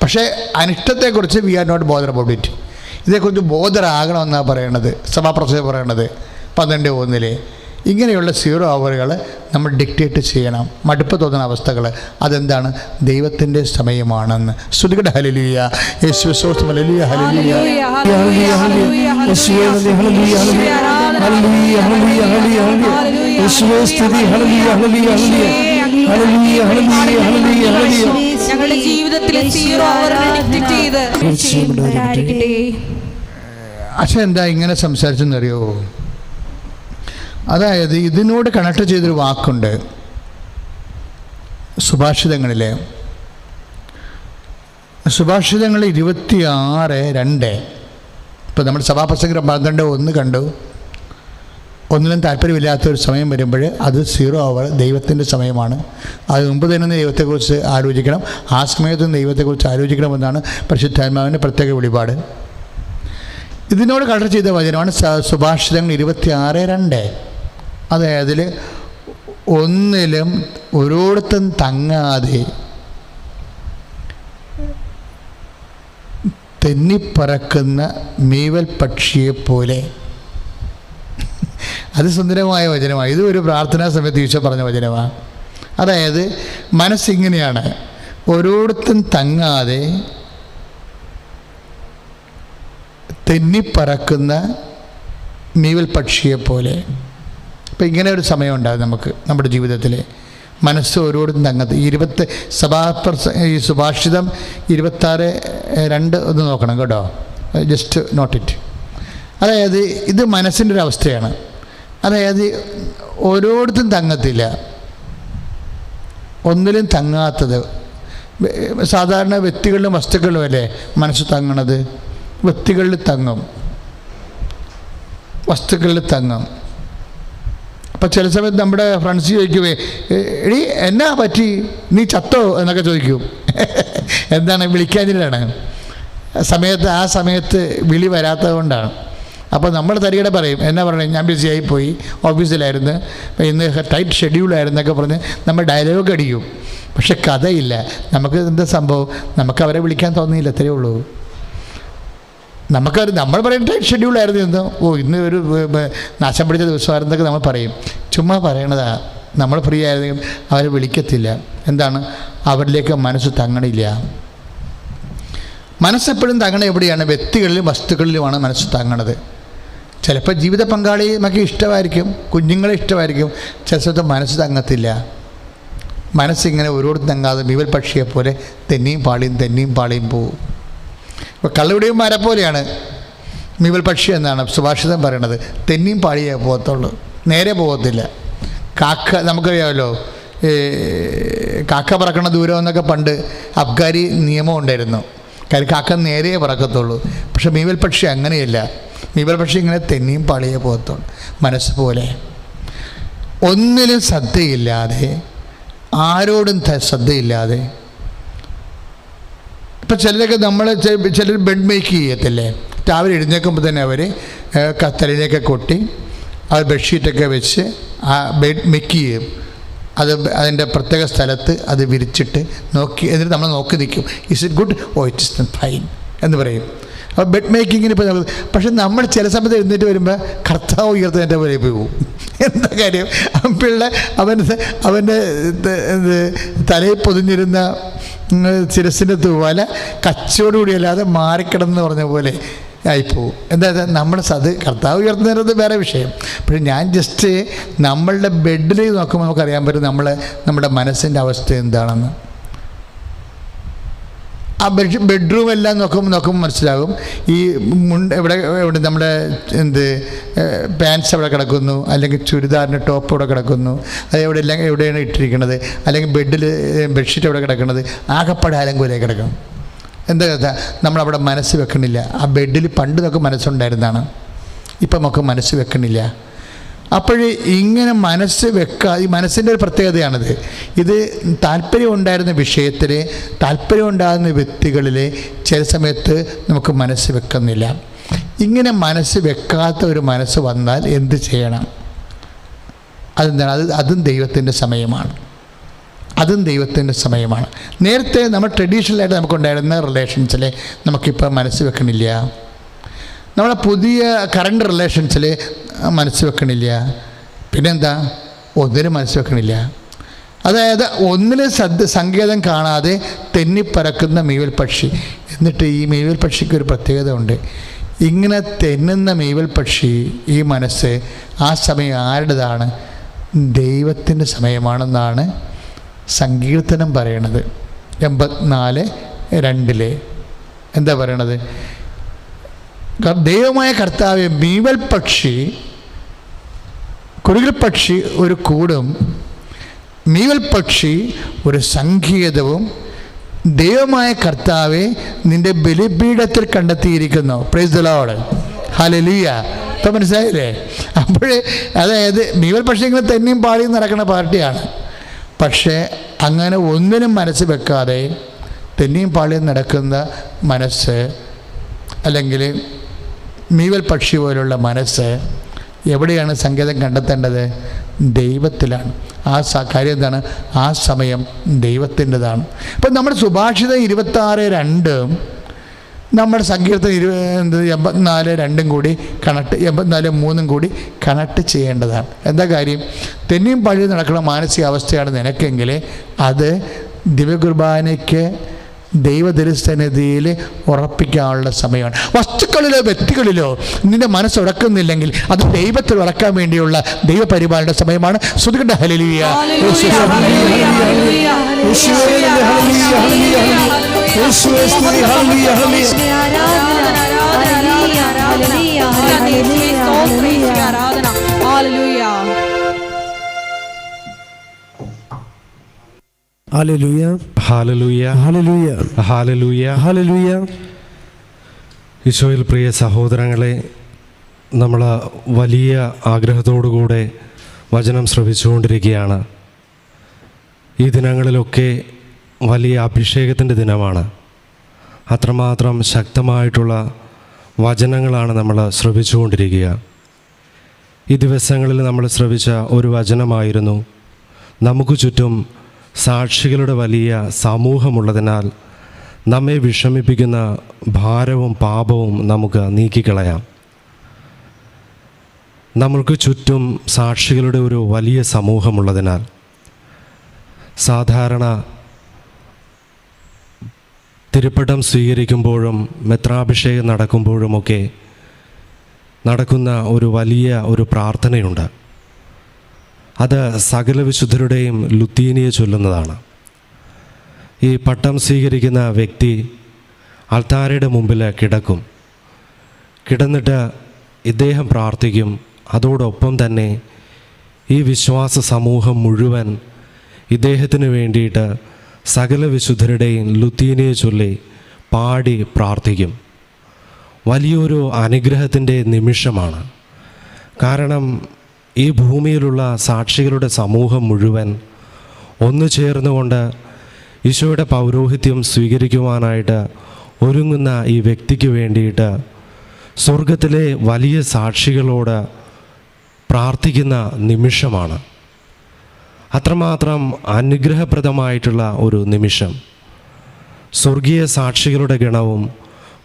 പക്ഷേ അനിഷ്ടത്തെക്കുറിച്ച് we are not bother about it. ഇതേക്കുറിച്ച് ബോധറാകണമെന്നാണ് പറയണത്, സഭാപ്രസംഗം പറയണത് 12:1. ഇങ്ങനെയുള്ള 0 ഹവറുകൾ നമ്മൾ ഡിക്റ്റേറ്റ് ചെയ്യണം. മടുപ്പ് തോന്നുന്ന അവസ്ഥകൾ അതെന്താണ്? ദൈവത്തിൻ്റെ സമയമാണെന്ന്. സ്തുതിക്കട്ടെ. ഹല്ലേലൂയ. യേശുവേ സ്തോത്രം. ഹല്ലേലൂയ, ഹല്ലേലൂയ, യേശുവേ നന്ദി. ഹല്ലേലൂയ, ഹല്ലേലൂയ, ഹല്ലേലൂയ, ഹല്ലേലൂയ, യേശുവേ സ്തുതി. Hallelujah, hallelujah, hallelujah, hallelujah, hallelujah, hallelujah. ഞങ്ങളുടെ ജീവിതത്തിലെ 0 ഹവറുകൾ ഡിക്റ്റേറ്റ് ചെയ്ത് അച്ഛൻ എന്താ ഇങ്ങനെ സംസാരിച്ചെന്നറിയോ? അതായത് ഇതിനോട് കണക്ട് ചെയ്തൊരു വാക്കുണ്ട് സുഭാഷിതങ്ങളിൽ. സുഭാഷിതങ്ങൾ 26:2. ഇപ്പോൾ നമ്മൾ സഭാപ്രസംഗം 12:1 കണ്ടു. ഒന്നിനും താല്പര്യമില്ലാത്തൊരു സമയം വരുമ്പോൾ അത് 0 ഹവർ ദൈവത്തിൻ്റെ സമയമാണ്. അത് മുമ്പ് തന്നെ ദൈവത്തെക്കുറിച്ച് ആലോചിക്കണം, ആ സമയത്ത് ദൈവത്തെക്കുറിച്ച് ആലോചിക്കണമെന്നാണ് പരിശുദ്ധാത്മാവിൻ്റെ പ്രത്യേക വെളിപാട്. ഇതിനോട് കണക്ട് ചെയ്ത വചനമാണ് സുഭാഷിതങ്ങൾ 26:2. അതായത് ഒന്നിലും ഒരിടത്തും തങ്ങാതെ തെന്നിപ്പറക്കുന്ന മീവൽ പക്ഷിയെപ്പോലെ. അതിസുന്ദരമായ വചനമാണ്. ഇത് ഒരു പ്രാർത്ഥനാ സമയത്ത് ഈശോ പറഞ്ഞ വചനമാണ്. അതായത് മനസ്സിങ്ങനെയാണ്, ഒരിടത്തും തങ്ങാതെ തെന്നിപ്പറക്കുന്ന മീവൽ പക്ഷിയെപ്പോലെ. അപ്പം ഇങ്ങനെ ഒരു സമയമുണ്ടാകും നമുക്ക് നമ്മുടെ ജീവിതത്തിൽ. മനസ്സ് ഓരോടും തങ്ങത്ത്. ഈ സുഭാഷിതം 26:2 ഒന്ന് നോക്കണം കേട്ടോ, ജസ്റ്റ് നോട്ട് ഇറ്റ്. അതായത് ഇത് മനസ്സിൻ്റെ ഒരു അവസ്ഥയാണ്. അതായത് ഓരോരുത്തും തങ്ങത്തില്ല, ഒന്നിലും തങ്ങാത്തത്. സാധാരണ വ്യക്തികളിലും വസ്തുക്കളിലും അല്ലേ മനസ്സ് തങ്ങണത്. വ്യക്തികളിൽ തങ്ങും, വസ്തുക്കളിൽ തങ്ങും. അപ്പോൾ ചില സമയത്ത് നമ്മുടെ ഫ്രണ്ട്സ് ചോദിക്കുവേ, എടീ എന്നാ പറ്റി, നീ ചത്തോ എന്നൊക്കെ ചോദിക്കും. എന്താണ് വിളിക്കാതിലാണ്, ആ സമയത്ത് വിളി വരാത്തത് കൊണ്ടാണ്. അപ്പോൾ നമ്മൾ തരികട പറയും, എന്നാ പറയണേ, ഞാൻ ബിസിയായി പോയി, ഓഫീസിലായിരുന്നു, ഇന്ന് ടൈറ്റ് ഷെഡ്യൂളായിരുന്നൊക്കെ പറഞ്ഞ് നമ്മൾ ഡയലോഗ് അടിക്കും. പക്ഷെ കഥയില്ല. നമുക്ക് എന്താ സംഭവം, നമുക്ക് അവരെ വിളിക്കാൻ തോന്നിയില്ല, അത്രയേ ഉള്ളൂ. നമ്മൾ പറയും ടൈറ്റ് ഷെഡ്യൂളായിരുന്നു എന്ന്, ഇന്ന് ഒരു നാശം പിടിച്ച ദിവസമായിരുന്നൊക്കെ നമ്മൾ പറയും. ചുമ്മാ പറയണതാ. നമ്മൾ ഫ്രീ ആയിരുന്നെങ്കിൽ അവരെ വിളിക്കത്തില്ല. എന്താണ്, അവരിലേക്ക് മനസ്സ് തങ്ങണില്ല. മനസ്സെപ്പോഴും തങ്ങണ എവിടെയാണ്? വ്യക്തികളിലും വസ്തുക്കളിലുമാണ് മനസ്സ് തങ്ങണത്. ചിലപ്പോൾ ജീവിത പങ്കാളി നമുക്ക് ഇഷ്ടമായിരിക്കും, കുഞ്ഞുങ്ങളെ ഇഷ്ടമായിരിക്കും, ചില സ്ഥലത്ത് മനസ്സ് തങ്ങത്തില്ല. മനസ്സിങ്ങനെ ഓരോരുത്തരും തങ്ങാതെ മീവൽ പക്ഷിയെപ്പോലെ തെന്നിയും പാളിയും പോവും. ഇപ്പോൾ കള്ളുടിയും മര പോലെയാണ് മീവൽ പക്ഷി എന്നാണ് സുഭാഷിതം പറയണത്. തെന്നിയും പാളിയേ പോകത്തുള്ളൂ, നേരെ പോകത്തില്ല. കാക്ക നമുക്കറിയാമല്ലോ, കാക്ക പറക്കണ ദൂരം എന്നൊക്കെ പണ്ട് അബ്കാരി നിയമം ഉണ്ടായിരുന്നു. കാര്യം കാക്ക നേരെ പറക്കത്തുള്ളൂ. പക്ഷെ മീവൽ പക്ഷി അങ്ങനെയല്ല. മീവൽ പക്ഷി ഇങ്ങനെ തെന്നിയും പാളിയേ പോകത്തുള്ളൂ. മനസ്സ് പോലെ ഒന്നിലും ശ്രദ്ധയില്ലാതെ, ആരോടും ശ്രദ്ധയില്ലാതെ. ഇപ്പം ചിലരൊക്കെ ചിലർ ബെഡ് മേക്ക് ചെയ്യത്തില്ലേ, രാവിലെ എഴുന്നേൽക്കുമ്പോൾ തന്നെ അവർ തലയിലേക്ക് കൊട്ടി അവർ ബെഡ്ഷീറ്റൊക്കെ വെച്ച് ആ ബെഡ് മേക്ക് ചെയ്യും. അതിൻ്റെ പ്രത്യേക സ്ഥലത്ത് അത് വിരിച്ചിട്ട് നോക്കി, എന്നിട്ട് നമ്മൾ നോക്കി നിൽക്കും. Is it good? It is fine എന്ന് പറയും. അപ്പോൾ ബെഡ് മേക്കിങ്ങിന് ഇപ്പോൾ പക്ഷെ നമ്മൾ ചില സമയത്ത് എഴുന്നേറ്റ് വരുമ്പോൾ കർത്താവ് ഉയർത്തതിൻ്റെ പോലെ പോകും. എന്താ കാര്യം? പിള്ളേ അവൻ്റെ തലയിൽ പൊതിഞ്ഞിരുന്ന ശിരസിൻ്റെ തൂവാല കച്ചോടുകൂടിയല്ലാതെ മാറിക്കിടന്ന് പറഞ്ഞ പോലെ ആയിപ്പോവും. എന്താ നമ്മൾ കർത്താവ് ഉയർത്തുന്നത് വേറെ വിഷയം. പക്ഷേ ഞാൻ ജസ്റ്റ് നമ്മളുടെ ബെഡിൽ നോക്കുമ്പോൾ നമുക്കറിയാൻ പറ്റും നമ്മുടെ മനസ്സിൻ്റെ അവസ്ഥ എന്താണെന്ന്. ആ ബെഡ്റൂം എല്ലാം നോക്കുമ്പോൾ മനസ്സിലാകും. ഈ എവിടെ നമ്മുടെ പാൻസ് എവിടെ കിടക്കുന്നു, അല്ലെങ്കിൽ ചുരിദാറിൻ്റെ ടോപ്പ് എവിടെ കിടക്കുന്നു, അത് എവിടെയാണ് ഇട്ടിരിക്കുന്നത്, അല്ലെങ്കിൽ ബെഡ്ഷീറ്റ് എവിടെ കിടക്കുന്നത്, ആകപ്പാടെ ആലങ്കൂലേ കിടക്കും. എന്താ കഥ? നമ്മളവിടെ മനസ്സ് വെക്കണില്ല. ആ ബെഡിൽ പണ്ട് നമുക്ക് മനസ്സുണ്ടായിരുന്നതാണ്, ഇപ്പം നമുക്ക് മനസ്സ് വെക്കണില്ല. അപ്പോഴേ ഇങ്ങനെ മനസ്സ് ഈ മനസ്സിൻ്റെ ഒരു പ്രത്യേകതയാണിത്. ഇത് താല്പര്യം ഉണ്ടായിരുന്ന വിഷയത്തിൽ, താല്പര്യം ഉണ്ടാകുന്ന വ്യക്തികളിൽ ചില സമയത്ത് നമുക്ക് മനസ്സ് വെക്കുന്നില്ല. ഇങ്ങനെ മനസ്സ് വെക്കാത്ത ഒരു മനസ്സ് വന്നാൽ എന്ത് ചെയ്യണം? അതെന്താണ്? അതും ദൈവത്തിൻ്റെ സമയമാണ്. നേരത്തെ നമ്മൾ ട്രഡീഷണലായിട്ട് നമുക്കുണ്ടായിരുന്ന റിലേഷൻസിൽ നമുക്കിപ്പോൾ മനസ്സ് വെക്കണില്ല. നമ്മളെ പുതിയ കറണ്ട് റിലേഷൻസിൽ മനസ്സ് വെക്കണില്ല. പിന്നെന്താ? ഒന്നിനും മനസ്സ് വെക്കണില്ല. അതായത് ഒന്നിലും സങ്കേതം കാണാതെ തെന്നിപ്പറക്കുന്ന മീവൽ പക്ഷി. എന്നിട്ട് ഈ മീവൽ പക്ഷിക്ക് ഒരു പ്രത്യേകത ഉണ്ട്. ഇങ്ങനെ തെന്നുന്ന മീവൽ പക്ഷി, ഈ മനസ്സ്, ആ സമയം ആരുടേതാണ്? ദൈവത്തിൻ്റെ സമയമാണെന്നാണ് സങ്കീർത്തനം പറയണത്. 84:2 എന്താ പറയണത്? ദൈവമായ കർത്താവ്, മീവൽ പക്ഷി, കുരുകിൽ പക്ഷി ഒരു കൂടും, മീവൽ പക്ഷി ഒരു സങ്കേതവും ദൈവമായ കർത്താവെ നിന്റെ ബലിപീഠത്തിൽ കണ്ടെത്തിയിരിക്കുന്നു. പ്രൈസ് ദി ലോർഡ്, ഹല്ലേലൂയ. ഇപ്പം മനസ്സിലായില്ലേ? അപ്പോഴേ അതായത് മീവൽ പക്ഷി ഇങ്ങനെ തെന്നിയും പാടിയും നടക്കുന്ന പാർട്ടിയാണ്. പക്ഷേ അങ്ങനെ ഒന്നിനും മനസ്സ് വെക്കാതെ തെന്നിയും പാളിയും നടക്കുന്ന മനസ്സ്, അല്ലെങ്കിൽ മീവൽ പക്ഷി പോലുള്ള മനസ്സ് എവിടെയാണ് സങ്കേതം കണ്ടെത്തേണ്ടത്? ദൈവത്തിലാണ്. ആ കാര്യം എന്താണ്? ആ സമയം ദൈവത്തിൻ്റെതാണ്. അപ്പം നമ്മുടെ സുഭാഷിതം 26:2 നമ്മുടെ സങ്കീർത്തനം 84:2 കൂടി 84:3 കൂടി കണക്ട് ചെയ്യേണ്ടതാണ്. എന്താ കാര്യം? തെന്നിയും പഴി നടക്കുന്ന മാനസികാവസ്ഥയാണ് നിനക്കെങ്കിൽ അത് ദിവ്യകുർബാനയ്ക്ക് ദൈവദരിസന്നിധിയിൽ ഉറപ്പിക്കാനുള്ള സമയമാണ്. വസ്തുക്കളിലോ വ്യക്തികളിലോ നിന്റെ മനസ്സ് ഉറക്കുന്നില്ലെങ്കിൽ അത് ദൈവത്തിൽ ഉറക്കാൻ വേണ്ടിയുള്ള ദൈവപരിപാലന സമയമാണ്. ശ്രുതികണ്ട ഹല്ലേലൂയ. ഹല്ലേലൂയ, ഹല്ലേലൂയ, ഹല്ലേലൂയ, ഹല്ലേലൂയ, ഹല്ലേലൂയ. ഈശോയിൽ പ്രിയ സഹോദരങ്ങളെ, നമ്മൾ വലിയ ആഗ്രഹത്തോടുകൂടെ വചനം ശ്രവിച്ചുകൊണ്ടിരിക്കുകയാണ്. ഈ ദിനങ്ങളിലൊക്കെ വലിയ അഭിഷേകത്തിൻ്റെ ദിനമാണ്. അത്രമാത്രം ശക്തമായിട്ടുള്ള വചനങ്ങളാണ് നമ്മൾ ശ്രവിച്ചുകൊണ്ടിരിക്കുക. ഈ ദിവസങ്ങളിൽ നമ്മൾ ശ്രവിച്ച ഒരു വചനമായിരുന്നു, നമുക്ക് ചുറ്റും സാക്ഷികളുടെ വലിയ സമൂഹമുള്ളതിനാൽ നമ്മെ വിഷമിപ്പിക്കുന്ന ഭാരവും പാപവും നമുക്ക് നീക്കിക്കളയാം. നമ്മൾക്ക് ചുറ്റും സാക്ഷികളുടെ ഒരു വലിയ സമൂഹമുള്ളതിനാൽ സാധാരണ തിരുപ്പട്ടം സ്വീകരിക്കുമ്പോഴും മെത്രാഭിഷേകം നടക്കുമ്പോഴുമൊക്കെ നടക്കുന്ന ഒരു വലിയ ഒരു പ്രാർത്ഥനയുണ്ട്. അത് സകല വിശുദ്ധരുടെയും ലുത്തീനിയെ ചൊല്ലുന്നതാണ്. ഈ പട്ടം സ്വീകരിക്കുന്ന വ്യക്തി അൾത്താരയുടെ മുമ്പിൽ കിടക്കും. കിടന്നിട്ട് ഇദ്ദേഹം പ്രാർത്ഥിക്കും. അതോടൊപ്പം തന്നെ ഈ വിശ്വാസ സമൂഹം മുഴുവൻ ഇദ്ദേഹത്തിന് വേണ്ടിയിട്ട് സകല വിശുദ്ധരുടെയും ലുത്തീനിയെ ചൊല്ലി പാടി പ്രാർത്ഥിക്കും. വലിയൊരു അനുഗ്രഹത്തിൻ്റെ നിമിഷമാണ്. കാരണം ഈ ഭൂമിയിലുള്ള സാക്ഷികളുടെ സമൂഹം മുഴുവൻ ഒന്നു ചേർന്നുകൊണ്ട് ഈശോയുടെ പൗരോഹിത്യം സ്വീകരിക്കുവാനായിട്ട് ഒരുങ്ങുന്ന ഈ വ്യക്തിക്ക് വേണ്ടിയിട്ട് സ്വർഗത്തിലെ വലിയ സാക്ഷികളോട് പ്രാർത്ഥിക്കുന്ന നിമിഷമാണ്. അത്രമാത്രം അനുഗ്രഹപ്രദമായിട്ടുള്ള ഒരു നിമിഷം. സ്വർഗീയ സാക്ഷികളുടെ ഗണവും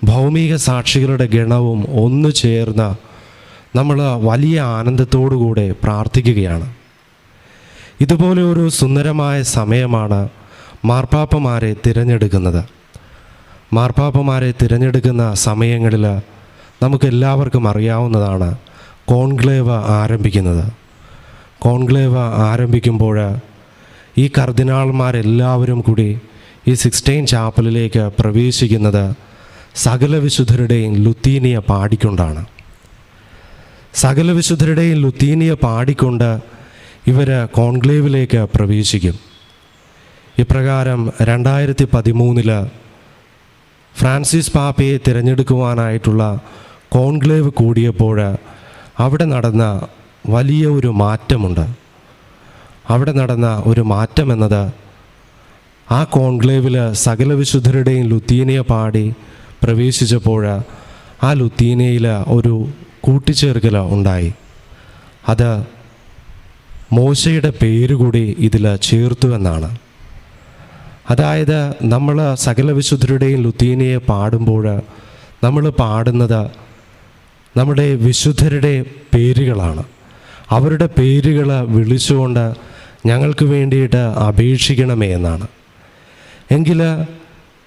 ഭൗമിക സാക്ഷികളുടെ ഗണവും ഒന്നു ചേർന്ന നമ്മൾ വലിയ ആനന്ദത്തോടുകൂടെ പ്രാർത്ഥിക്കുകയാണ്. ഇതുപോലെ ഒരു സുന്ദരമായ സമയമാണ് മാർപ്പാപ്പമാരെ തിരഞ്ഞെടുക്കുന്നത്. മാർപ്പാപ്പമാരെ തിരഞ്ഞെടുക്കുന്ന സമയങ്ങളിൽ നമുക്കെല്ലാവർക്കും അറിയാവുന്നതാണ് കോൺക്ലേവ് ആരംഭിക്കുന്നത്. കോൺക്ലേവ് ആരംഭിക്കുമ്പോൾ ഈ കർദിനാൾമാരെല്ലാവരും കൂടി ഈ സിക്സ്റ്റൈൻ ചാപ്പലിലേക്ക് പ്രവേശിക്കുന്നത് സകല വിശുദ്ധരുടെയും ലുത്തീനിയ പാടിക്കൊണ്ടാണ്. സകല വിശുദ്ധരുടെയും ലുത്തീനിയ പാടിക്കൊണ്ട് ഇവർ കോൺക്ലേവിലേക്ക് പ്രവേശിക്കും. ഇപ്രകാരം 2013 ഫ്രാൻസിസ് പാപ്പയെ തിരഞ്ഞെടുക്കുവാനായിട്ടുള്ള കോൺക്ലേവ് കൂടിയപ്പോൾ അവിടെ നടന്ന വലിയ ഒരു മാറ്റമുണ്ട്. അവിടെ നടന്ന ഒരു മാറ്റം എന്നത് ആ കോൺക്ലേവിൽ സകല വിശുദ്ധരുടെയും ലുത്തീനിയ പാടി പ്രവേശിച്ചപ്പോൾ ആ ലുത്തീനിയയിൽ ഒരു കൂട്ടിച്ചേർക്കൽ ഉണ്ടായി. അത് മോശയുടെ പേരുകൂടി ഇതിൽ ചേർത്തു എന്നാണ്. അതായത് നമ്മൾ സകല വിശുദ്ധരുടെയും ലുത്തീനിയെ പാടുമ്പോൾ നമ്മൾ പാടുന്നത് നമ്മുടെ വിശുദ്ധരുടെ പേരുകളാണ്. അവരുടെ പേരുകൾ വിളിച്ചുകൊണ്ട് ഞങ്ങൾക്ക് വേണ്ടിയിട്ട് അപേക്ഷിക്കണമേ എന്നാണ്. എങ്കിൽ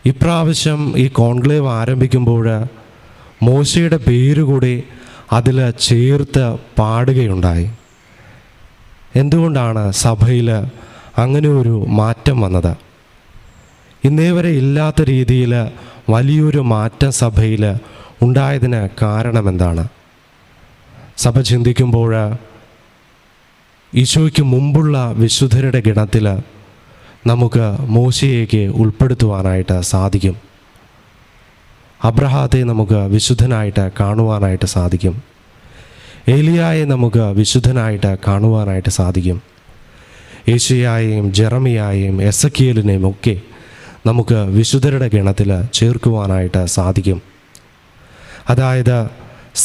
ഇപ്രാവശ്യം ഈ കോൺക്ലേവ് ആരംഭിക്കുമ്പോൾ മോശയുടെ പേരുകൂടി അതിൽ ചേർത്ത് പാടുകയുണ്ടായി. എന്തുകൊണ്ടാണ് സഭയിൽ അങ്ങനെ ഒരു മാറ്റം വന്നത്? ഇന്നേ വരെ ഇല്ലാത്ത രീതിയിൽ വലിയൊരു മാറ്റം സഭയിൽ ഉണ്ടായതിന് കാരണമെന്താണ്? സഭ ചിന്തിക്കുമ്പോൾ ഈശോയ്ക്ക് മുമ്പുള്ള വിശുദ്ധരുടെ ഗണത്തിൽ നമുക്ക് മോശയേക്ക് ഉൾപ്പെടുത്തുവാനായിട്ട് സാധിക്കും. അബ്രഹാത്തെ നമുക്ക് വിശുദ്ധനായിട്ട് കാണുവാനായിട്ട് സാധിക്കും. ഏലിയായെ നമുക്ക് വിശുദ്ധനായിട്ട് കാണുവാനായിട്ട് സാധിക്കും. യേശയ്യായെയും ജെറമിയായെയും എസക്കിയേലിനെയും ഒക്കെ നമുക്ക് വിശുദ്ധരുടെ ഗണത്തിൽ ചേർക്കുവാനായിട്ട് സാധിക്കും. അതായത്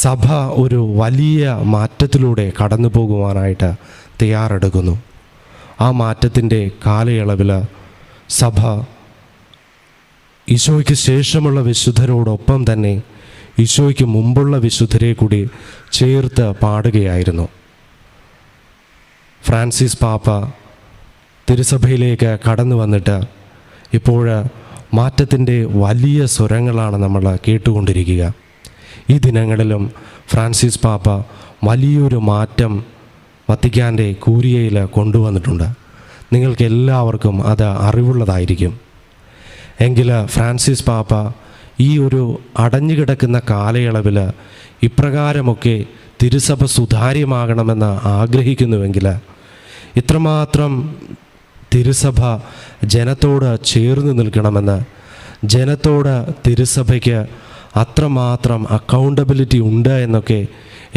സഭ ഒരു വലിയ മാറ്റത്തിലൂടെ കടന്നു പോകുവാനായിട്ട് തയ്യാറെടുക്കുന്നു. ആ മാറ്റത്തിൻ്റെ കാലയളവിൽ സഭ ഈശോയ്ക്ക് ശേഷമുള്ള വിശുദ്ധരോടൊപ്പം തന്നെ ഈശോയ്ക്ക് മുമ്പുള്ള വിശുദ്ധരെ കൂടി ചേർത്ത് പാടുകയായിരുന്നു. ഫ്രാൻസിസ് പാപ്പ തിരുസഭയിലേക്ക് കടന്നു വന്നിട്ട് ഇപ്പോൾ മാറ്റത്തിൻ്റെ വലിയ സ്വരങ്ങളാണ് നമ്മൾ കേട്ടുകൊണ്ടിരിക്കുക. ഈ ദിനങ്ങളിലും ഫ്രാൻസിസ് പാപ്പ വലിയൊരു മാറ്റം വത്തിക്കാൻ്റെ കൂരിയയിൽ കൊണ്ടുവന്നിട്ടുണ്ട്. നിങ്ങൾക്ക് എല്ലാവർക്കും അത് അറിവുള്ളതായിരിക്കും. എങ്കിൽ ഫ്രാൻസിസ് പാപ്പ ഈ ഒരു അടഞ്ഞുകിടക്കുന്ന കാലയളവിൽ ഇപ്രകാരമൊക്കെ തിരുസഭ സുതാര്യമാകണമെന്ന് ആഗ്രഹിക്കുന്നുവെങ്കിൽ, ഇത്രമാത്രം തിരുസഭ ജനത്തോട് ചേർന്ന് നിൽക്കണമെന്ന്, ജനത്തോട് തിരുസഭയ്ക്ക് അത്രമാത്രം അക്കൗണ്ടബിലിറ്റി ഉണ്ട് എന്നൊക്കെ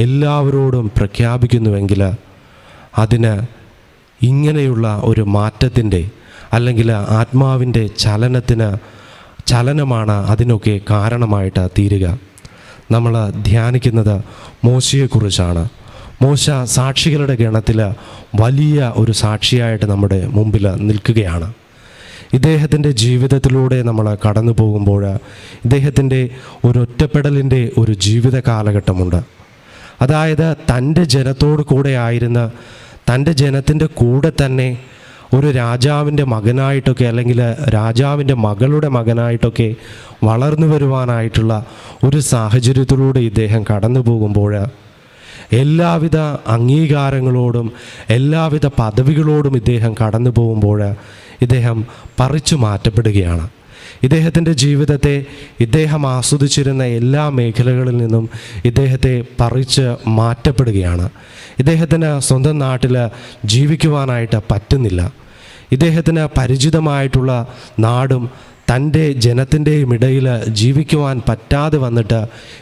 എല്ലാവരോടും പ്രഖ്യാപിക്കുന്നുവെങ്കിൽ, അതിന് ഇങ്ങനെയുള്ള ഒരു മാറ്റത്തിൻ്റെ അല്ലെങ്കിൽ ആത്മാവിൻ്റെ ചലനമാണ് അതിനൊക്കെ കാരണമായിട്ട് തീരുക. നമ്മൾ ധ്യാനിക്കുന്നത് മോശയെക്കുറിച്ചാണ്. മോശ സാക്ഷികളുടെ ഗണത്തിൽ വലിയ ഒരു സാക്ഷിയായിട്ട് നമ്മുടെ മുമ്പിൽ നിൽക്കുകയാണ്. ഇദ്ദേഹത്തിൻ്റെ ജീവിതത്തിലൂടെ നമ്മൾ കടന്നു പോകുമ്പോൾ ഇദ്ദേഹത്തിൻ്റെ ഒരൊറ്റപ്പെടലിൻ്റെ ഒരു ജീവിത കാലഘട്ടമുണ്ട്. അതായത് തൻ്റെ ജനത്തോട് കൂടെ ആയിരുന്ന, തൻ്റെ ജനത്തിൻ്റെ കൂടെ തന്നെ ഒരു രാജാവിൻ്റെ മകനായിട്ടൊക്കെ അല്ലെങ്കിൽ രാജാവിൻ്റെ മകളുടെ മകനായിട്ടൊക്കെ വളർന്നു വരുവാനായിട്ടുള്ള ഒരു സാഹചര്യത്തിലൂടെ ഇദ്ദേഹം കടന്നു പോകുമ്പോൾ എല്ലാവിധ അംഗീകാരങ്ങളോടും എല്ലാവിധ പദവികളോടും ഇദ്ദേഹം കടന്നു പോകുമ്പോൾ ഇദ്ദേഹം പറിച്ചു മാറ്റപ്പെടുകയാണ്. ഇദ്ദേഹത്തിൻ്റെ ജീവിതത്തെ ഇദ്ദേഹം ആസ്വദിച്ചിരുന്ന എല്ലാ മേഖലകളിൽ നിന്നും ഇദ്ദേഹത്തെ പറിച്ച് മാറ്റപ്പെടുകയാണ്. ഇദ്ദേഹത്തിന് സ്വന്തം നാട്ടിൽ ജീവിക്കുവാനായിട്ട് പറ്റുന്നില്ല. ഇദ്ദേഹത്തിന് പരിചിതമായിട്ടുള്ള നാടും തൻ്റെ ജനത്തിൻ്റെയും ഇടയിൽ ജീവിക്കുവാൻ പറ്റാതെ വന്നിട്ട്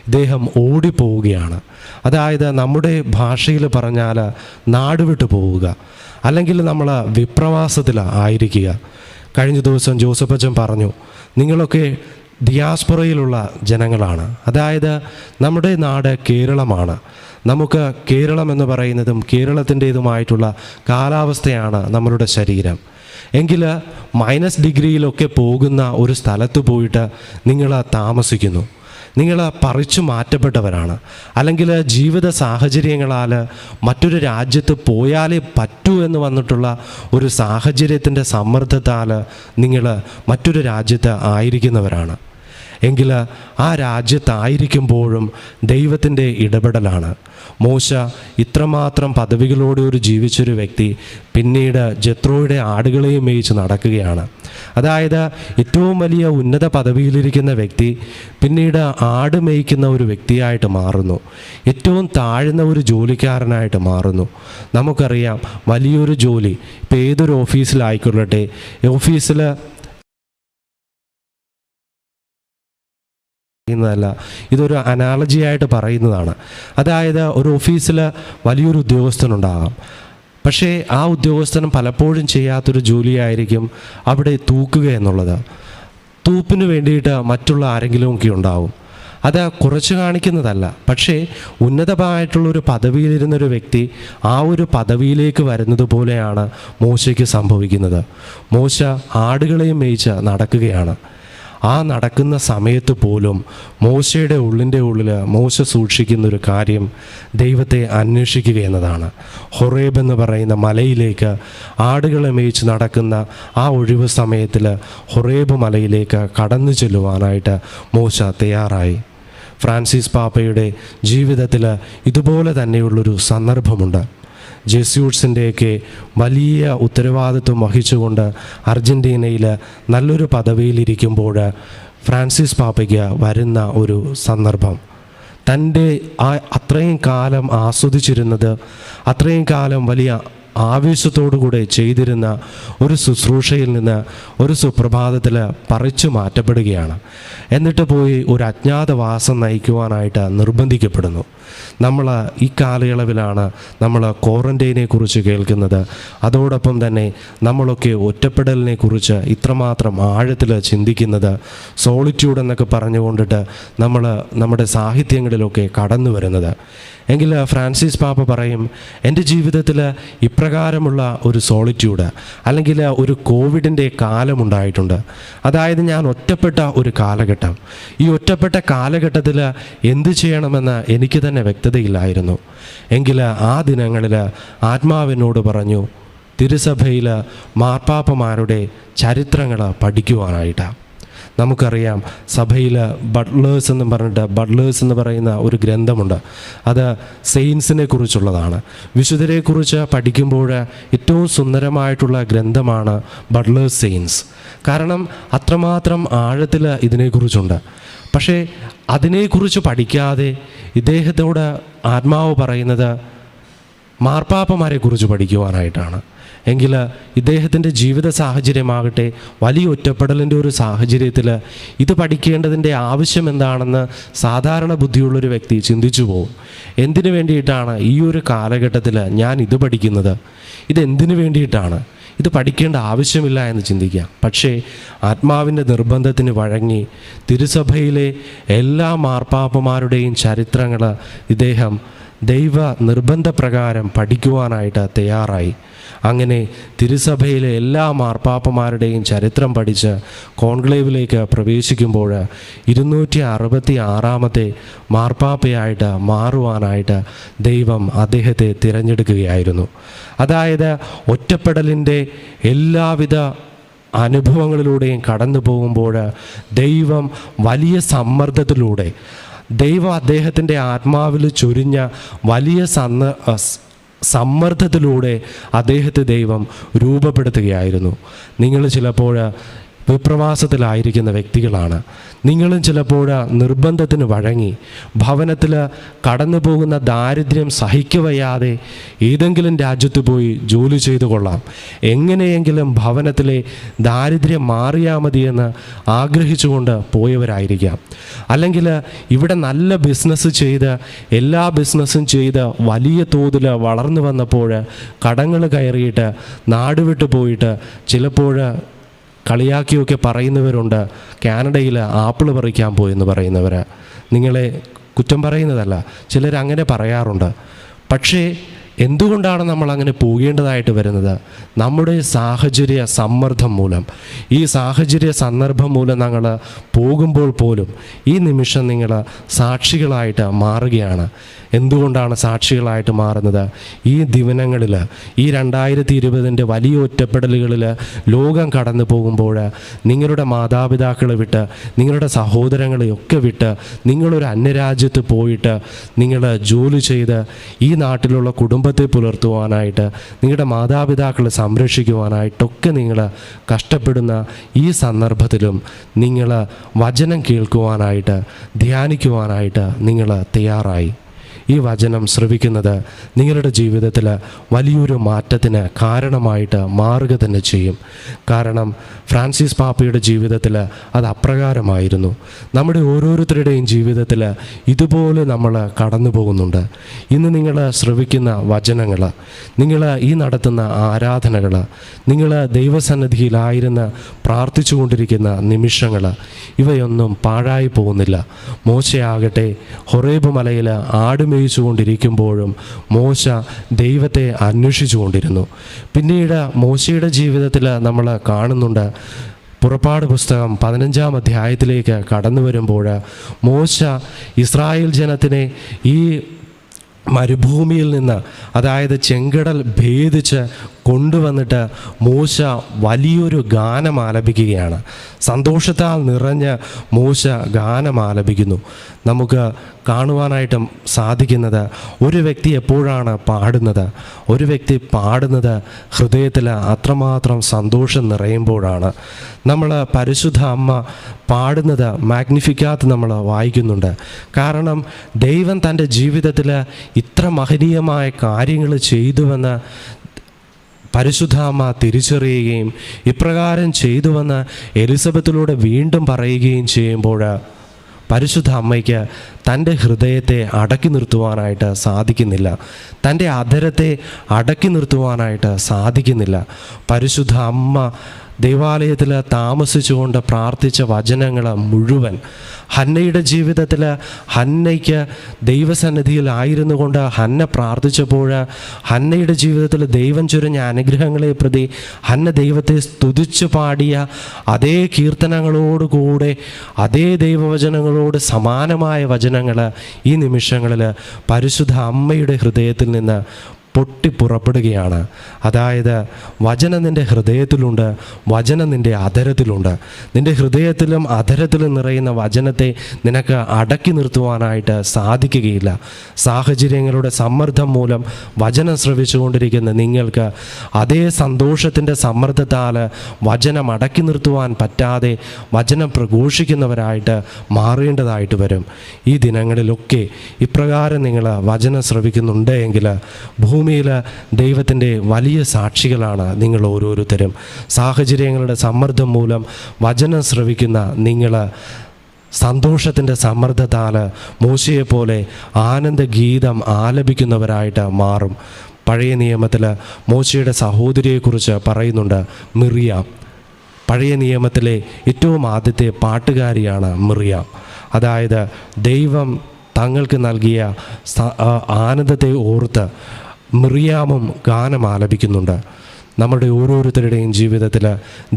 ഇദ്ദേഹം ഓടിപ്പോവുകയാണ്. അതായത് നമ്മുടെ ഭാഷയിൽ പറഞ്ഞാൽ നാട് വിട്ടു പോവുക, അല്ലെങ്കിൽ നമ്മൾ വിപ്രവാസത്തിൽ ആയിരിക്കുക. കഴിഞ്ഞ ദിവസം ജോസഫ് അച്ഛൻ പറഞ്ഞു, നിങ്ങളൊക്കെ ദിയാസ്പൊറയിലുള്ള ജനങ്ങളാണ്. അതായത് നമ്മുടെ നാട് കേരളമാണ്. നമുക്ക് കേരളം എന്ന് പറയുന്നതും കേരളത്തിൻ്റേതുമായിട്ടുള്ള കാലാവസ്ഥയാണ് നമ്മളുടെ ശരീരം. എങ്കിൽ -ഡിഗ്രിയിലൊക്കെ പോകുന്ന ഒരു സ്ഥലത്ത് പോയിട്ട് നിങ്ങൾ താമസിക്കുന്നു. നിങ്ങൾ പറിച്ചു മാറ്റപ്പെട്ടവരാണ്. അല്ലെങ്കിൽ ജീവിത സാഹചര്യങ്ങളാൽ മറ്റൊരു രാജ്യത്ത് പോയാലേ പറ്റൂ എന്ന് വന്നിട്ടുള്ള ഒരു സാഹചര്യത്തിൻ്റെ സമ്മർദ്ദത്താൽ നിങ്ങൾ മറ്റൊരു രാജ്യത്ത് ആയിരിക്കുന്നവരാണ്. എങ്കിൽ ആ രാജ്യത്തായിരിക്കുമ്പോഴും ദൈവത്തിൻ്റെ ഇടപെടലാണ്. മോശ ഇത്രമാത്രം പദവികളോടെ ഒരു ജീവിച്ചൊരു വ്യക്തി പിന്നീട് ജത്രോയുടെ ആടുകളെയും മേയിച്ച് നടക്കുകയാണ്. അതായത് ഏറ്റവും വലിയ ഉന്നത പദവിയിലിരിക്കുന്ന വ്യക്തി പിന്നീട് ആട് മേയ്ക്കുന്ന ഒരു വ്യക്തിയായിട്ട് മാറുന്നു. ഏറ്റവും താഴ്ന്ന ഒരു ജോലിക്കാരനായിട്ട് മാറുന്നു. നമുക്കറിയാം, വലിയൊരു ജോലി ഇപ്പോൾ ഏതൊരു ഓഫീസിലായിക്കൊള്ളട്ടെ, ഓഫീസിൽ ല്ല ഇതൊരു അനാലജിയായിട്ട് പറയുന്നതാണ്. അതായത് ഒരു ഓഫീസിൽ വലിയൊരു ഉദ്യോഗസ്ഥനുണ്ടാകാം. പക്ഷേ ആ ഉദ്യോഗസ്ഥനും പലപ്പോഴും ചെയ്യാത്തൊരു ജോലിയായിരിക്കും അവിടെ തൂക്കുക എന്നുള്ളത്. തൂപ്പിന് വേണ്ടിയിട്ട് മറ്റുള്ള ആരെങ്കിലും ഒക്കെ ഉണ്ടാവും. അത് കുറച്ച് കാണിക്കുന്നതല്ല. പക്ഷേ ഉന്നതമായിട്ടുള്ളൊരു പദവിയിലിരുന്നൊരു വ്യക്തി ആ ഒരു പദവിയിലേക്ക് വരുന്നത് പോലെയാണ് മോശയ്ക്ക് സംഭവിക്കുന്നത്. മോശ ആടുകളെയും മേയിച്ച് നടക്കുകയാണ്. ആ നടക്കുന്ന സമയത്ത് പോലും മോശയുടെ ഉള്ളിൽ മോശ സൂക്ഷിക്കുന്നൊരു കാര്യം ദൈവത്തെ അന്വേഷിക്കുക എന്നതാണ്. ഹൊറേബ് എന്ന് പറയുന്ന മലയിലേക്ക് ആടുകളെ മേയിച്ച് നടക്കുന്ന ആ ഒഴിവ് സമയത്തിൽ ഹൊറേബ് മലയിലേക്ക് കടന്നു ചെല്ലുവാനായിട്ട് മോശ തയ്യാറായി. ഫ്രാൻസിസ് പാപ്പയുടെ ജീവിതത്തിൽ ഇതുപോലെ തന്നെയുള്ളൊരു സന്ദർഭമുണ്ട്. ജെസ്യൂട്ട്സിൻ്റെയൊക്കെ വലിയ ഉത്തരവാദിത്വം വഹിച്ചുകൊണ്ട് അർജൻറ്റീനയിൽ നല്ലൊരു പദവിയിലിരിക്കുമ്പോൾ ഫ്രാൻസിസ് പാപ്പയ്ക്ക് വരുന്ന ഒരു സന്ദർഭം, തൻ്റെ അത്രയും കാലം ആസ്വദിച്ചിരുന്നത്, അത്രയും കാലം വലിയ ആവേശത്തോടുകൂടെ ചെയ്തിരുന്ന ഒരു ശുശ്രൂഷയിൽ നിന്ന് ഒരു സുപ്രഭാതത്തിൽ പറിച്ചു മാറ്റപ്പെടുകയാണ്. എന്നിട്ട് പോയി ഒരു അജ്ഞാതവാസം നയിക്കുവാനായിട്ട് നിർബന്ധിക്കപ്പെടുന്നു. നമ്മൾ ഈ കാലയളവിലാണ് നമ്മൾ ക്വാറൻറ്റൈനെ കുറിച്ച് കേൾക്കുന്നത്. അതോടൊപ്പം തന്നെ നമ്മളൊക്കെ ഒറ്റപ്പെടലിനെ കുറിച്ച് ഇത്രമാത്രം ആഴത്തിൽ ചിന്തിക്കുന്നത്. സോളിറ്റ്യൂഡ് എന്നൊക്കെ പറഞ്ഞുകൊണ്ടിട്ട് നമ്മൾ നമ്മുടെ സാഹിത്യങ്ങളിലൊക്കെ കടന്നു വരുന്നത്. എങ്കിൽ ഫ്രാൻസിസ് പാപ്പ പറയും, എൻ്റെ ജീവിതത്തിൽ ഇപ്രകാരമുള്ള ഒരു സോളിറ്റ്യൂഡ് അല്ലെങ്കിൽ ഒരു കോവിഡിൻ്റെ കാലമുണ്ടായിട്ടുണ്ട്. അതായത് ഞാൻ ഒറ്റപ്പെട്ട ഒരു കാലഘട്ടം. ഈ ഒറ്റപ്പെട്ട കാലഘട്ടത്തിൽ എന്ത് ചെയ്യണമെന്ന് എനിക്ക് തന്നെ വ്യക്തതയില്ലായിരുന്നു. എങ്കിൽ ആ ദിനങ്ങളിൽ ആത്മാവിനോട് പറഞ്ഞു, തിരുസഭയിൽ മാർപ്പാപ്പമാരുടെ ചരിത്രങ്ങൾ പഠിക്കുവാനായിട്ടാണ്. നമുക്കറിയാം സഭയിൽ ബട്ട്ലേഴ്സ് എന്ന് പറയുന്ന ഒരു ഗ്രന്ഥമുണ്ട്. അത് സെയിൻസിനെ കുറിച്ചുള്ളതാണ്. വിശുദ്ധരെക്കുറിച്ച് പഠിക്കുമ്പോൾ ഏറ്റവും സുന്ദരമായിട്ടുള്ള ഗ്രന്ഥമാണ് ബട്ട്ലേഴ്സ് സെയിൻസ്. കാരണം അത്രമാത്രം ആഴത്തിൽ ഇതിനെക്കുറിച്ചുണ്ട്. പക്ഷേ അതിനെക്കുറിച്ച് പഠിക്കാതെ ഇദ്ദേഹത്തോട് ആത്മാവ് പറയുന്നത് മാർപ്പാപ്പമാരെക്കുറിച്ച് പഠിക്കുവാനായിട്ടാണ്. എങ്കിൽ ഇദ്ദേഹത്തിൻ്റെ ജീവിത സാഹചര്യമാകട്ടെ വലിയ ഒറ്റപ്പെടലിൻ്റെ ഒരു സാഹചര്യത്തിൽ ഇത് പഠിക്കേണ്ടതിൻ്റെ ആവശ്യം എന്താണെന്ന് സാധാരണ ബുദ്ധിയുള്ളൊരു വ്യക്തി ചിന്തിച്ചു പോകും. എന്തിനു വേണ്ടിയിട്ടാണ് ഈ ഒരു കാലഘട്ടത്തിൽ ഞാൻ ഇത് പഠിക്കുന്നത്? ഇതെന്തിനു വേണ്ടിയിട്ടാണ്? ഇത് പഠിക്കേണ്ട ആവശ്യമില്ല എന്ന് ചിന്തിക്കാം. പക്ഷേ ആത്മാവിൻ്റെ നിർബന്ധത്തിന് വഴങ്ങി തിരുസഭയിലെ എല്ലാ മാർപ്പാപ്പമാരുടെയും ചരിത്രങ്ങൾ ഇദ്ദേഹം ദൈവ നിർബന്ധപ്രകാരം പഠിക്കുവാനായിട്ട് തയ്യാറായി. അങ്ങനെ തിരുസഭയിലെ എല്ലാ മാർപ്പാപ്പമാരുടെയും ചരിത്രം പഠിച്ച് കോൺക്ലേവിലേക്ക് പ്രവേശിക്കുമ്പോൾ 266 മാർപ്പാപ്പയായിട്ട് മാറുവാനായിട്ട് ദൈവം അദ്ദേഹത്തെ തിരഞ്ഞെടുക്കുകയായിരുന്നു. അതായത് ഒറ്റപ്പെടലിൻ്റെ എല്ലാവിധ അനുഭവങ്ങളിലൂടെയും കടന്നു പോകുമ്പോൾ ദൈവം വലിയ സമ്മർദ്ദത്തിലൂടെ ദൈവം അദ്ദേഹത്തിൻ്റെ ആത്മാവിൽ ചൊരിഞ്ഞ വലിയ സമ്മർദ്ദത്തിലൂടെ അദ്ദേഹത്തെ ദൈവം രൂപപ്പെടുത്തുകയായിരുന്നു. നിങ്ങൾ ചിലപ്പോൾ വിപ്രവാസത്തിലായിരിക്കുന്ന വ്യക്തികളാണ്. നിങ്ങളും ചിലപ്പോൾ നിർബന്ധത്തിന് വഴങ്ങി ഭവനത്തിൽ കടന്നു പോകുന്ന ദാരിദ്ര്യം സഹിക്കവയ്യാതെ ഏതെങ്കിലും രാജ്യത്ത് പോയി ജോലി ചെയ്തു കൊള്ളാം, എങ്ങനെയെങ്കിലും ഭവനത്തിലെ ദാരിദ്ര്യം മാറിയാൽ മതിയെന്ന് ആഗ്രഹിച്ചുകൊണ്ട് പോയവരായിരിക്കാം. അല്ലെങ്കിൽ ഇവിടെ നല്ല ബിസിനസ് ചെയ്ത് എല്ലാ ബിസിനസ്സും ചെയ്ത് വലിയ തോതിൽ വളർന്നു വന്നപ്പോൾ കടങ്ങൾ കയറിയിട്ട് നാടുവിട്ട് പോയിട്ട് ചിലപ്പോൾ കളിയാക്കിയൊക്കെ പറയുന്നവരുണ്ട്. കാനഡയിൽ ആപ്പിൾ പറിക്കാൻ പോയെന്ന് പറയുന്നവർ. നിങ്ങളെ കുറ്റം പറയുന്നതല്ല, ചിലരങ്ങനെ പറയാറുണ്ട്. പക്ഷേ എന്തുകൊണ്ടാണ് നമ്മൾ അങ്ങനെ പോകേണ്ടതായിട്ട് വരുന്നത്? നമ്മുടെ സാഹചര്യ സമ്മർദ്ദം മൂലം, ഈ സാഹചര്യ സന്ദർഭം മൂലം ഞങ്ങൾ പോകുമ്പോൾ പോലും ഈ നിമിഷം നിങ്ങൾ സാക്ഷികളായിട്ട് മാറുകയാണ്. എന്തുകൊണ്ടാണ് സാക്ഷികളായിട്ട് മാറുന്നത്? ഈ ദിവനങ്ങളിൽ, ഈ 2020 വലിയ ഒറ്റപ്പെടലുകളിൽ ലോകം കടന്നു പോകുമ്പോൾ നിങ്ങളുടെ മാതാപിതാക്കളെ വിട്ട്, നിങ്ങളുടെ സഹോദരങ്ങളെയൊക്കെ വിട്ട് നിങ്ങളൊരു അന്യരാജ്യത്ത് പോയിട്ട് നിങ്ങൾ ജോലി ചെയ്ത് ഈ നാട്ടിലുള്ള കുടുംബത്തെ പുലർത്തുവാനായിട്ട്, നിങ്ങളുടെ മാതാപിതാക്കളെ സംരക്ഷിക്കുവാനായിട്ടൊക്കെ നിങ്ങൾ കഷ്ടപ്പെടുന്ന ഈ സന്ദർഭത്തിലും നിങ്ങൾ വചനം കേൾക്കുവാനായിട്ട്, ധ്യാനിക്കുവാനായിട്ട് നിങ്ങൾ തയ്യാറായി. ഈ വചനം ശ്രവിക്കുന്നത് നിങ്ങളുടെ ജീവിതത്തിൽ വലിയൊരു മാറ്റത്തിന് കാരണമായിട്ട് മാറുക തന്നെ ചെയ്യും. കാരണം ഫ്രാൻസിസ് പാപ്പയുടെ ജീവിതത്തിൽ അത് അപ്രകാരമായിരുന്നു. നമ്മുടെ ഓരോരുത്തരുടെയും ജീവിതത്തിൽ ഇതുപോലെ നമ്മൾ കടന്നു പോകുന്നുണ്ട്. ഇന്ന് നിങ്ങൾ ശ്രവിക്കുന്ന വചനങ്ങൾ, നിങ്ങൾ ഈ നടത്തുന്ന ആരാധനകൾ, നിങ്ങൾ ദൈവസന്നിധിയിലായിരുന്ന് പ്രാർത്ഥിച്ചു കൊണ്ടിരിക്കുന്ന നിമിഷങ്ങൾ, ഇവയൊന്നും പാഴായി പോകുന്നില്ല. മോശയാകട്ടെ ഹൊറേബ് മലയിൽ ആടുമേയിച്ചുകൊണ്ടിരിക്കുമ്പോഴും മോശ ദൈവത്തെ അന്വേഷിച്ചു കൊണ്ടിരുന്നു. പിന്നീട് മോശയുടെ ജീവിതത്തിൽ നമ്മൾ കാണുന്നുണ്ട്. പുറപ്പാട് പുസ്തകം 15-ാം അധ്യായത്തിലേക്ക് കടന്നു വരുമ്പോൾ മോശ ഇസ്രായേൽ ജനത്തിനെ ഈ മരുഭൂമിയിൽ നിന്ന്, അതായത് ചെങ്കടൽ ഭേദിച്ച് കൊണ്ടുവന്നിട്ട് മോശ വലിയൊരു ഗാനം ആലപിക്കുകയാണ്. സന്തോഷത്താൽ നിറഞ്ഞ് മോശ ഗാനം ആലപിക്കുന്നു. നമുക്ക് കാണുവാനായിട്ടും സാധിക്കുന്നത് ഒരു വ്യക്തി എപ്പോഴാണ് പാടുന്നത്? ഒരു വ്യക്തി പാടുന്നത് ഹൃദയത്തിൽ അത്രമാത്രം സന്തോഷം നിറയുമ്പോഴാണ്. നമ്മൾ പരിശുദ്ധ അമ്മ പാടുന്നത് മാഗ്നിഫിക്കാത്ത് നമ്മൾ വായിക്കുന്നുണ്ട്. കാരണം ദൈവം തൻ്റെ ജീവിതത്തിൽ ഇത്ര മഹനീയമായ കാര്യങ്ങൾ ചെയ്തുവെന്ന് പരിശുദ്ധ അമ്മ തിരിച്ചറിയുകയും ഇപ്രകാരം ചെയ്തുവെന്ന് എലിസബത്തിലൂടെ വീണ്ടും പറയുകയും ചെയ്യുമ്പോൾ പരിശുദ്ധ അമ്മയ്ക്ക് തൻ്റെ ഹൃദയത്തെ അടക്കി നിർത്തുവാനായിട്ട് സാധിക്കുന്നില്ല. തൻ്റെ അധരത്തെ അടക്കി നിർത്തുവാനായിട്ട് സാധിക്കുന്നില്ല. പരിശുദ്ധ അമ്മ ദേവാലയത്തിൽ താമസിച്ചുകൊണ്ട് പ്രാർത്ഥിച്ച വചനങ്ങൾ മുഴുവൻ ഹന്നയുടെ ജീവിതത്തിൽ, ഹന്നയ്ക്ക് ദൈവസന്നിധിയിലായിരുന്നു കൊണ്ട് ഹന്ന പ്രാർത്ഥിച്ചപ്പോൾ ഹന്നയുടെ ജീവിതത്തിൽ ദൈവം ചൊരിഞ്ഞ അനുഗ്രഹങ്ങളെ പ്രതി ഹന്ന ദൈവത്തെ സ്തുതിച്ചു പാടിയ അതേ കീർത്തനങ്ങളോടുകൂടെ അതേ ദൈവവചനങ്ങളോട് സമാനമായ വചനങ്ങൾ ഈ നിമിഷങ്ങളിൽ പരിശുദ്ധ അമ്മയുടെ ഹൃദയത്തിൽ നിന്ന് പൊട്ടിപ്പുറപ്പെടുകയാണ്. അതായത് വചനം നിൻ്റെ ഹൃദയത്തിലുണ്ട്, വചനം നിൻ്റെ അധരത്തിലുണ്ട്. നിൻ്റെ ഹൃദയത്തിലും അധരത്തിലും നിറയുന്ന വചനത്തെ നിനക്ക് അടക്കി നിർത്തുവാനായിട്ട് സാധിക്കുകയില്ല. സാഹചര്യങ്ങളുടെ സമ്മർദ്ദം മൂലം വചനം ശ്രവിച്ചുകൊണ്ടിരിക്കുന്ന നിങ്ങൾക്ക് അതേ സന്തോഷത്തിൻ്റെ സമ്മർദ്ദത്താൽ വചനം അടക്കി നിർത്തുവാൻ പറ്റാതെ വചനം പ്രഘോഷിക്കുന്നവരായിട്ട് മാറേണ്ടതായിട്ട് വരും. ഈ ദിനങ്ങളിലൊക്കെ ഇപ്രകാരം നിങ്ങൾ വചനം ശ്രവിക്കുന്നുണ്ട് എങ്കിൽ ഭൂമിയിൽ ദൈവത്തിൻ്റെ വലിയ സാക്ഷികളാണ് നിങ്ങൾ ഓരോരുത്തരും. സാഹചര്യങ്ങളുടെ സമ്മർദ്ദം മൂലം വചനം ശ്രവിക്കുന്ന നിങ്ങൾ സന്തോഷത്തിൻ്റെ സമ്മർദ്ദത്താൽ മോശയെപ്പോലെ ആനന്ദഗീതം ആലപിക്കുന്നവരായിട്ട് മാറും. പഴയ നിയമത്തിൽ മോശയുടെ സഹോദരിയെക്കുറിച്ച് പറയുന്നുണ്ട്, മിറിയാം. പഴയ നിയമത്തിലെ ഏറ്റവും ആദ്യത്തെ പാട്ടുകാരിയാണ് മിറിയാം. അതായത് ദൈവം തങ്ങൾക്ക് നൽകിയ ആനന്ദത്തെ ഓർത്ത് മിറിയാമും ഗാനം ആലപിക്കുന്നുണ്ട്. നമ്മുടെ ഓരോരുത്തരുടെയും ജീവിതത്തിൽ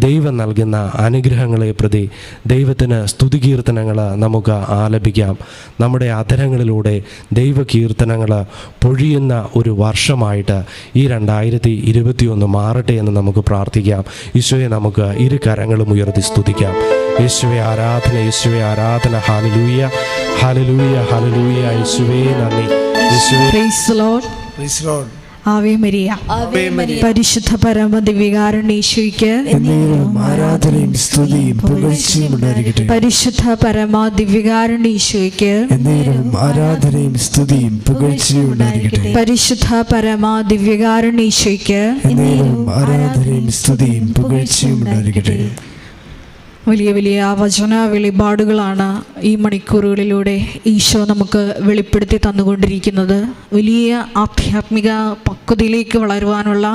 ദൈവം നൽകുന്ന അനുഗ്രഹങ്ങളെ പ്രതി ദൈവത്തിന് സ്തുതികീർത്തനങ്ങൾ നമുക്ക് ആലപിക്കാം. നമ്മുടെ അധരങ്ങളിലൂടെ ദൈവകീർത്തനങ്ങൾ പൊഴിയുന്ന ഒരു വർഷമായിട്ട് ഈ 2021 മാറട്ടെ എന്ന് നമുക്ക് പ്രാർത്ഥിക്കാം. ഈശോയെ നമുക്ക് ഇരു കരങ്ങളും ഉയർത്തി സ്തുതിക്കാം. യേശുവേ ആരാധന, യേശുവേ ആരാധന. Hallelujah, hallelujah, hallelujah. യേശുവേ നന്ദി. യേശുവേ praise the Lord. Praise Lord. ആവേ മരിയ. പരിശുദ്ധ പരമ ദിവ്യകാരുണ്യേശുവിക്ക് ആരാധനയും സ്തുതിയും പുകഴ്ചയും ഉണ്ടായിരിക്കട്ടെ. പരിശുദ്ധ പരമ ദിവ്യകാരുണ്യേശുവിക്ക് ആരാധനയും സ്തുതിയും പുകഴ്ചയും ഉണ്ടായിരിക്കട്ടെ. പരിശുദ്ധ പരമ ദിവ്യകാരുണ്യേശുവിക്ക് ആരാധനയും സ്തുതിയും പുകഴ്ചയും ഉണ്ടായിരിക്കട്ടെ. വലിയ വലിയ വചന വെളിപാടുകളാണ് ഈ മണിക്കൂറുകളിലൂടെ ഈശോ നമുക്ക് വെളിപ്പെടുത്തി തന്നുകൊണ്ടിരിക്കുന്നത്. വലിയ ആധ്യാത്മിക പക്വതയിലേക്ക് വളരുവാനുള്ള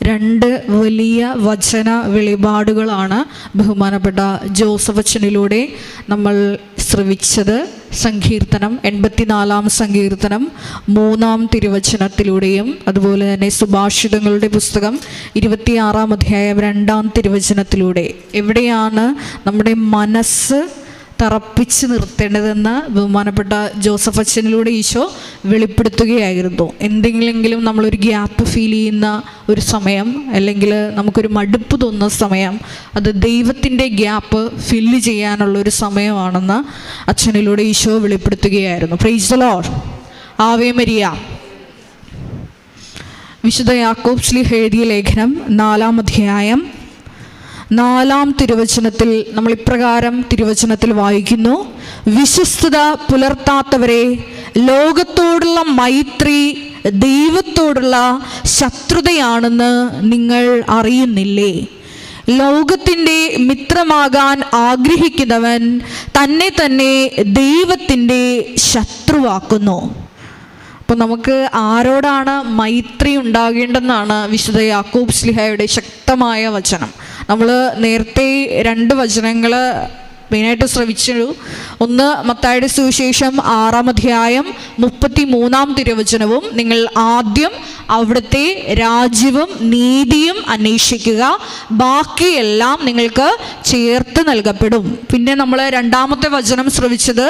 2 വലിയ വചന വെളിപാടുകളാണ് ബഹുമാനപ്പെട്ട ജോസഫ് അച്ഛനിലൂടെ നമ്മൾ ശ്രവിച്ചത്. സങ്കീർത്തനം 84 സങ്കീർത്തനം 3 തിരുവചനത്തിലൂടെയും അതുപോലെ തന്നെ സുഭാഷിതങ്ങളുടെ പുസ്തകം 26 അധ്യായം 2 തിരുവചനത്തിലൂടെ എവിടെയാണ് നമ്മുടെ മനസ്സ് തറപ്പിച്ച് നിർത്തേണ്ടതെന്ന് ബഹുമാനപ്പെട്ട ജോസഫ് അച്ഛനിലൂടെ ഈശോ വെളിപ്പെടുത്തുകയായിരുന്നു. എന്തെങ്കിലും നമ്മളൊരു ഗ്യാപ്പ് ഫീൽ ചെയ്യുന്ന ഒരു സമയം, അല്ലെങ്കിൽ നമുക്കൊരു മടുപ്പ് തോന്നുന്ന സമയം, അത് ദൈവത്തിൻ്റെ ഗ്യാപ്പ് ഫില്ല് ചെയ്യാനുള്ളൊരു സമയമാണെന്ന് അച്ഛനിലൂടെ ഈശോ വെളിപ്പെടുത്തുകയായിരുന്നു. Praise the lord. ആവേ മരിയ. വിശുദ്ധ യാക്കോബ് ശ്ലീഹ എഴുതിയ ലേഖനം 4 അധ്യായം 4 തിരുവചനത്തിൽ നമ്മൾ ഇപ്രകാരം തിരുവചനത്തിൽ വായിക്കുന്നു: വിശ്വസ്തത പുലർത്താത്തവരെ, ലോകത്തോടുള്ള മൈത്രി ദൈവത്തോടുള്ള ശത്രുതയാണെന്ന് നിങ്ങൾ അറിയുന്നില്ലേ? ലോകത്തിൻ്റെ മിത്രമാകാൻ ആഗ്രഹിക്കുന്നവൻ തന്നെ തന്നെ ദൈവത്തിൻ്റെ ശത്രുവാക്കുന്നു. അപ്പോൾ നമുക്ക് ആരോടാണ് മൈത്രി ഉണ്ടാകേണ്ടെന്നാണ് വിശുദ്ധ യാക്കോബ് ശ്ലീഹയുടെ ശക്തമായ വചനം. നമ്മൾ നേരത്തെ 2 വചനങ്ങൾ മെയിനായിട്ട് ശ്രവിച്ചു. ഒന്ന് മത്തായിയുടെ സുവിശേഷം 6 അധ്യായം 33 തിരുവചനവും, നിങ്ങൾ ആദ്യം അവിടുത്തെ രാജ്യവും നീതിയും അന്വേഷിക്കുക, ബാക്കിയെല്ലാം നിങ്ങൾക്ക് ചേർത്ത് നൽകപ്പെടും. പിന്നെ നമ്മൾ 2ാമത്തെ വചനം ശ്രവിച്ചത്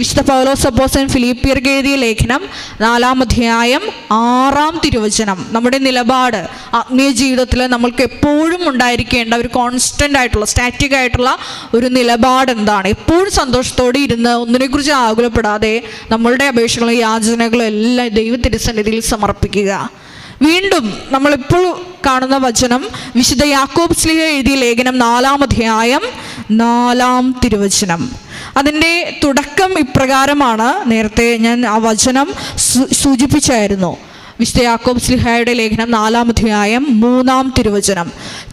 വിശുദ്ധ പൗലോസ് അപ്പോസ്തലൻ ഫിലിപ്പിയർക്ക് എഴുതിയ ലേഖനം 4 അധ്യായം 6 തിരുവചനം. നമ്മുടെ നിലപാട് ആത്മീയ ജീവിതത്തിൽ നമ്മൾക്ക് എപ്പോഴും ഉണ്ടായിരിക്കേണ്ട ഒരു കോൺസ്റ്റൻ്റ് ആയിട്ടുള്ള സ്റ്റാറ്റിക് ആയിട്ടുള്ള ഒരു നിലപാട് എന്താണ്? എപ്പോഴും സന്തോഷത്തോടെ ഇരുന്ന് ഒന്നിനെക്കുറിച്ച് ആകുലപ്പെടാതെ നമ്മളുടെ അപേക്ഷകളും യാചനകളും എല്ലാം ദൈവത്തിരുസന്നിധിയിൽ സമർപ്പിക്കുക. വീണ്ടും നമ്മളിപ്പോൾ കാണുന്ന വചനം വിശുദ്ധ യാക്കോബ് ശ്ലീഹ എഴുതിയ ലേഖനം 4 അധ്യായം 4 തിരുവചനം. അതിൻ്റെ തുടക്കം ഇപ്രകാരമാണ്. നേരത്തെ ഞാൻ ആ വചനം സൂചിപ്പിച്ചായിരുന്നു. വിശുദ്ധ യാക്കോബ് ശ്ലീഹയുടെ ലേഖനം 4 അധ്യായം 3 തിരുവചനം.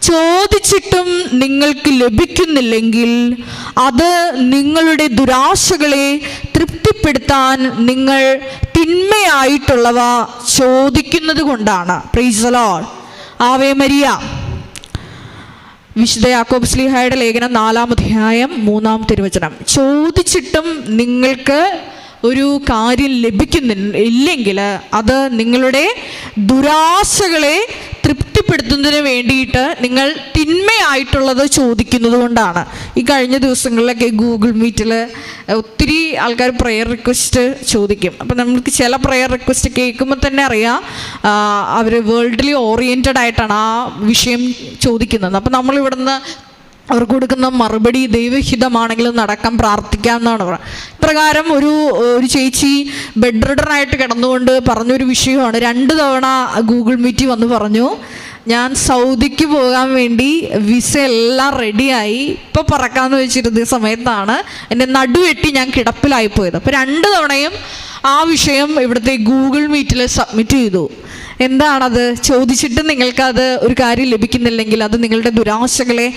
ചോദിച്ചിട്ടും നിങ്ങൾക്ക് ലഭിക്കുന്നില്ലെങ്കിൽ അത് നിങ്ങളുടെ ദുരാശകളെ തൃപ്തിപ്പെടുത്താൻ നിങ്ങൾ തിന്മയായിട്ടുള്ളവ ചോദിക്കുന്നത് കൊണ്ടാണ്. Price the lord. ആവേ മരിയ. വിശുദ്ധ യാക്കോബ് ശ്ലീഹയുടെ ലേഖനം 4 അധ്യായം 3 തിരുവചനം. ചോദിച്ചിട്ടും നിങ്ങൾക്ക് ഒരു കാര്യം ലഭിക്കുന്നില്ലെങ്കിൽ അത് നിങ്ങളുടെ ദുരാശകളെ തൃപ്തിപ്പെടുത്തുന്നതിന് വേണ്ടിയിട്ട് നിങ്ങൾ തിന്മയായിട്ടുള്ളത് ചോദിക്കുന്നത് കൊണ്ടാണ്. ഈ കഴിഞ്ഞ ദിവസങ്ങളിലൊക്കെ ഗൂഗിൾ മീറ്റിൽ ഒത്തിരി ആൾക്കാർ പ്രെയർ റിക്വസ്റ്റ് ചോദിക്കും. അപ്പം നമുക്ക് ചില പ്രെയർ റിക്വസ്റ്റ് കേൾക്കുമ്പോൾ തന്നെ അറിയാം അവർ വേൾഡ്ലി ഓറിയൻറ്റഡ് ആയിട്ടാണ് ആ വിഷയം ചോദിക്കുന്നത്. അപ്പം നമ്മളിവിടുന്ന് അവർക്ക് കൊടുക്കുന്ന മറുപടി ദൈവഹിതമാണെങ്കിലും നടക്കാൻ പ്രാർത്ഥിക്കാമെന്നാണ് പറയുന്നത്. ഇപ്രകാരം ഒരു ചേച്ചി ബെഡ് റിഡനായിട്ട് കിടന്നുകൊണ്ട് പറഞ്ഞൊരു വിഷയമാണ്. 2 തവണ ഗൂഗിൾ മീറ്റിൽ വന്ന് പറഞ്ഞു, ഞാൻ സൗദിക്ക് പോകാൻ വേണ്ടി വിസ എല്ലാം റെഡിയായി, ഇപ്പോൾ പറക്കാമെന്ന് വെച്ചിരുന്ന സമയത്താണ് എൻ്റെ നടുവെട്ടി ഞാൻ കിടപ്പിലായിപ്പോയത്. അപ്പോൾ 2 തവണയും ആ വിഷയം ഇവിടുത്തെ ഗൂഗിൾ മീറ്റിൽ സബ്മിറ്റ് ചെയ്തു. എന്താണത് ചോദിച്ചിട്ട് നിങ്ങൾക്കത് ഒരു കാര്യം ലഭിക്കുന്നില്ലെങ്കിൽ അത് നിങ്ങളുടെ ദുരാശകളെ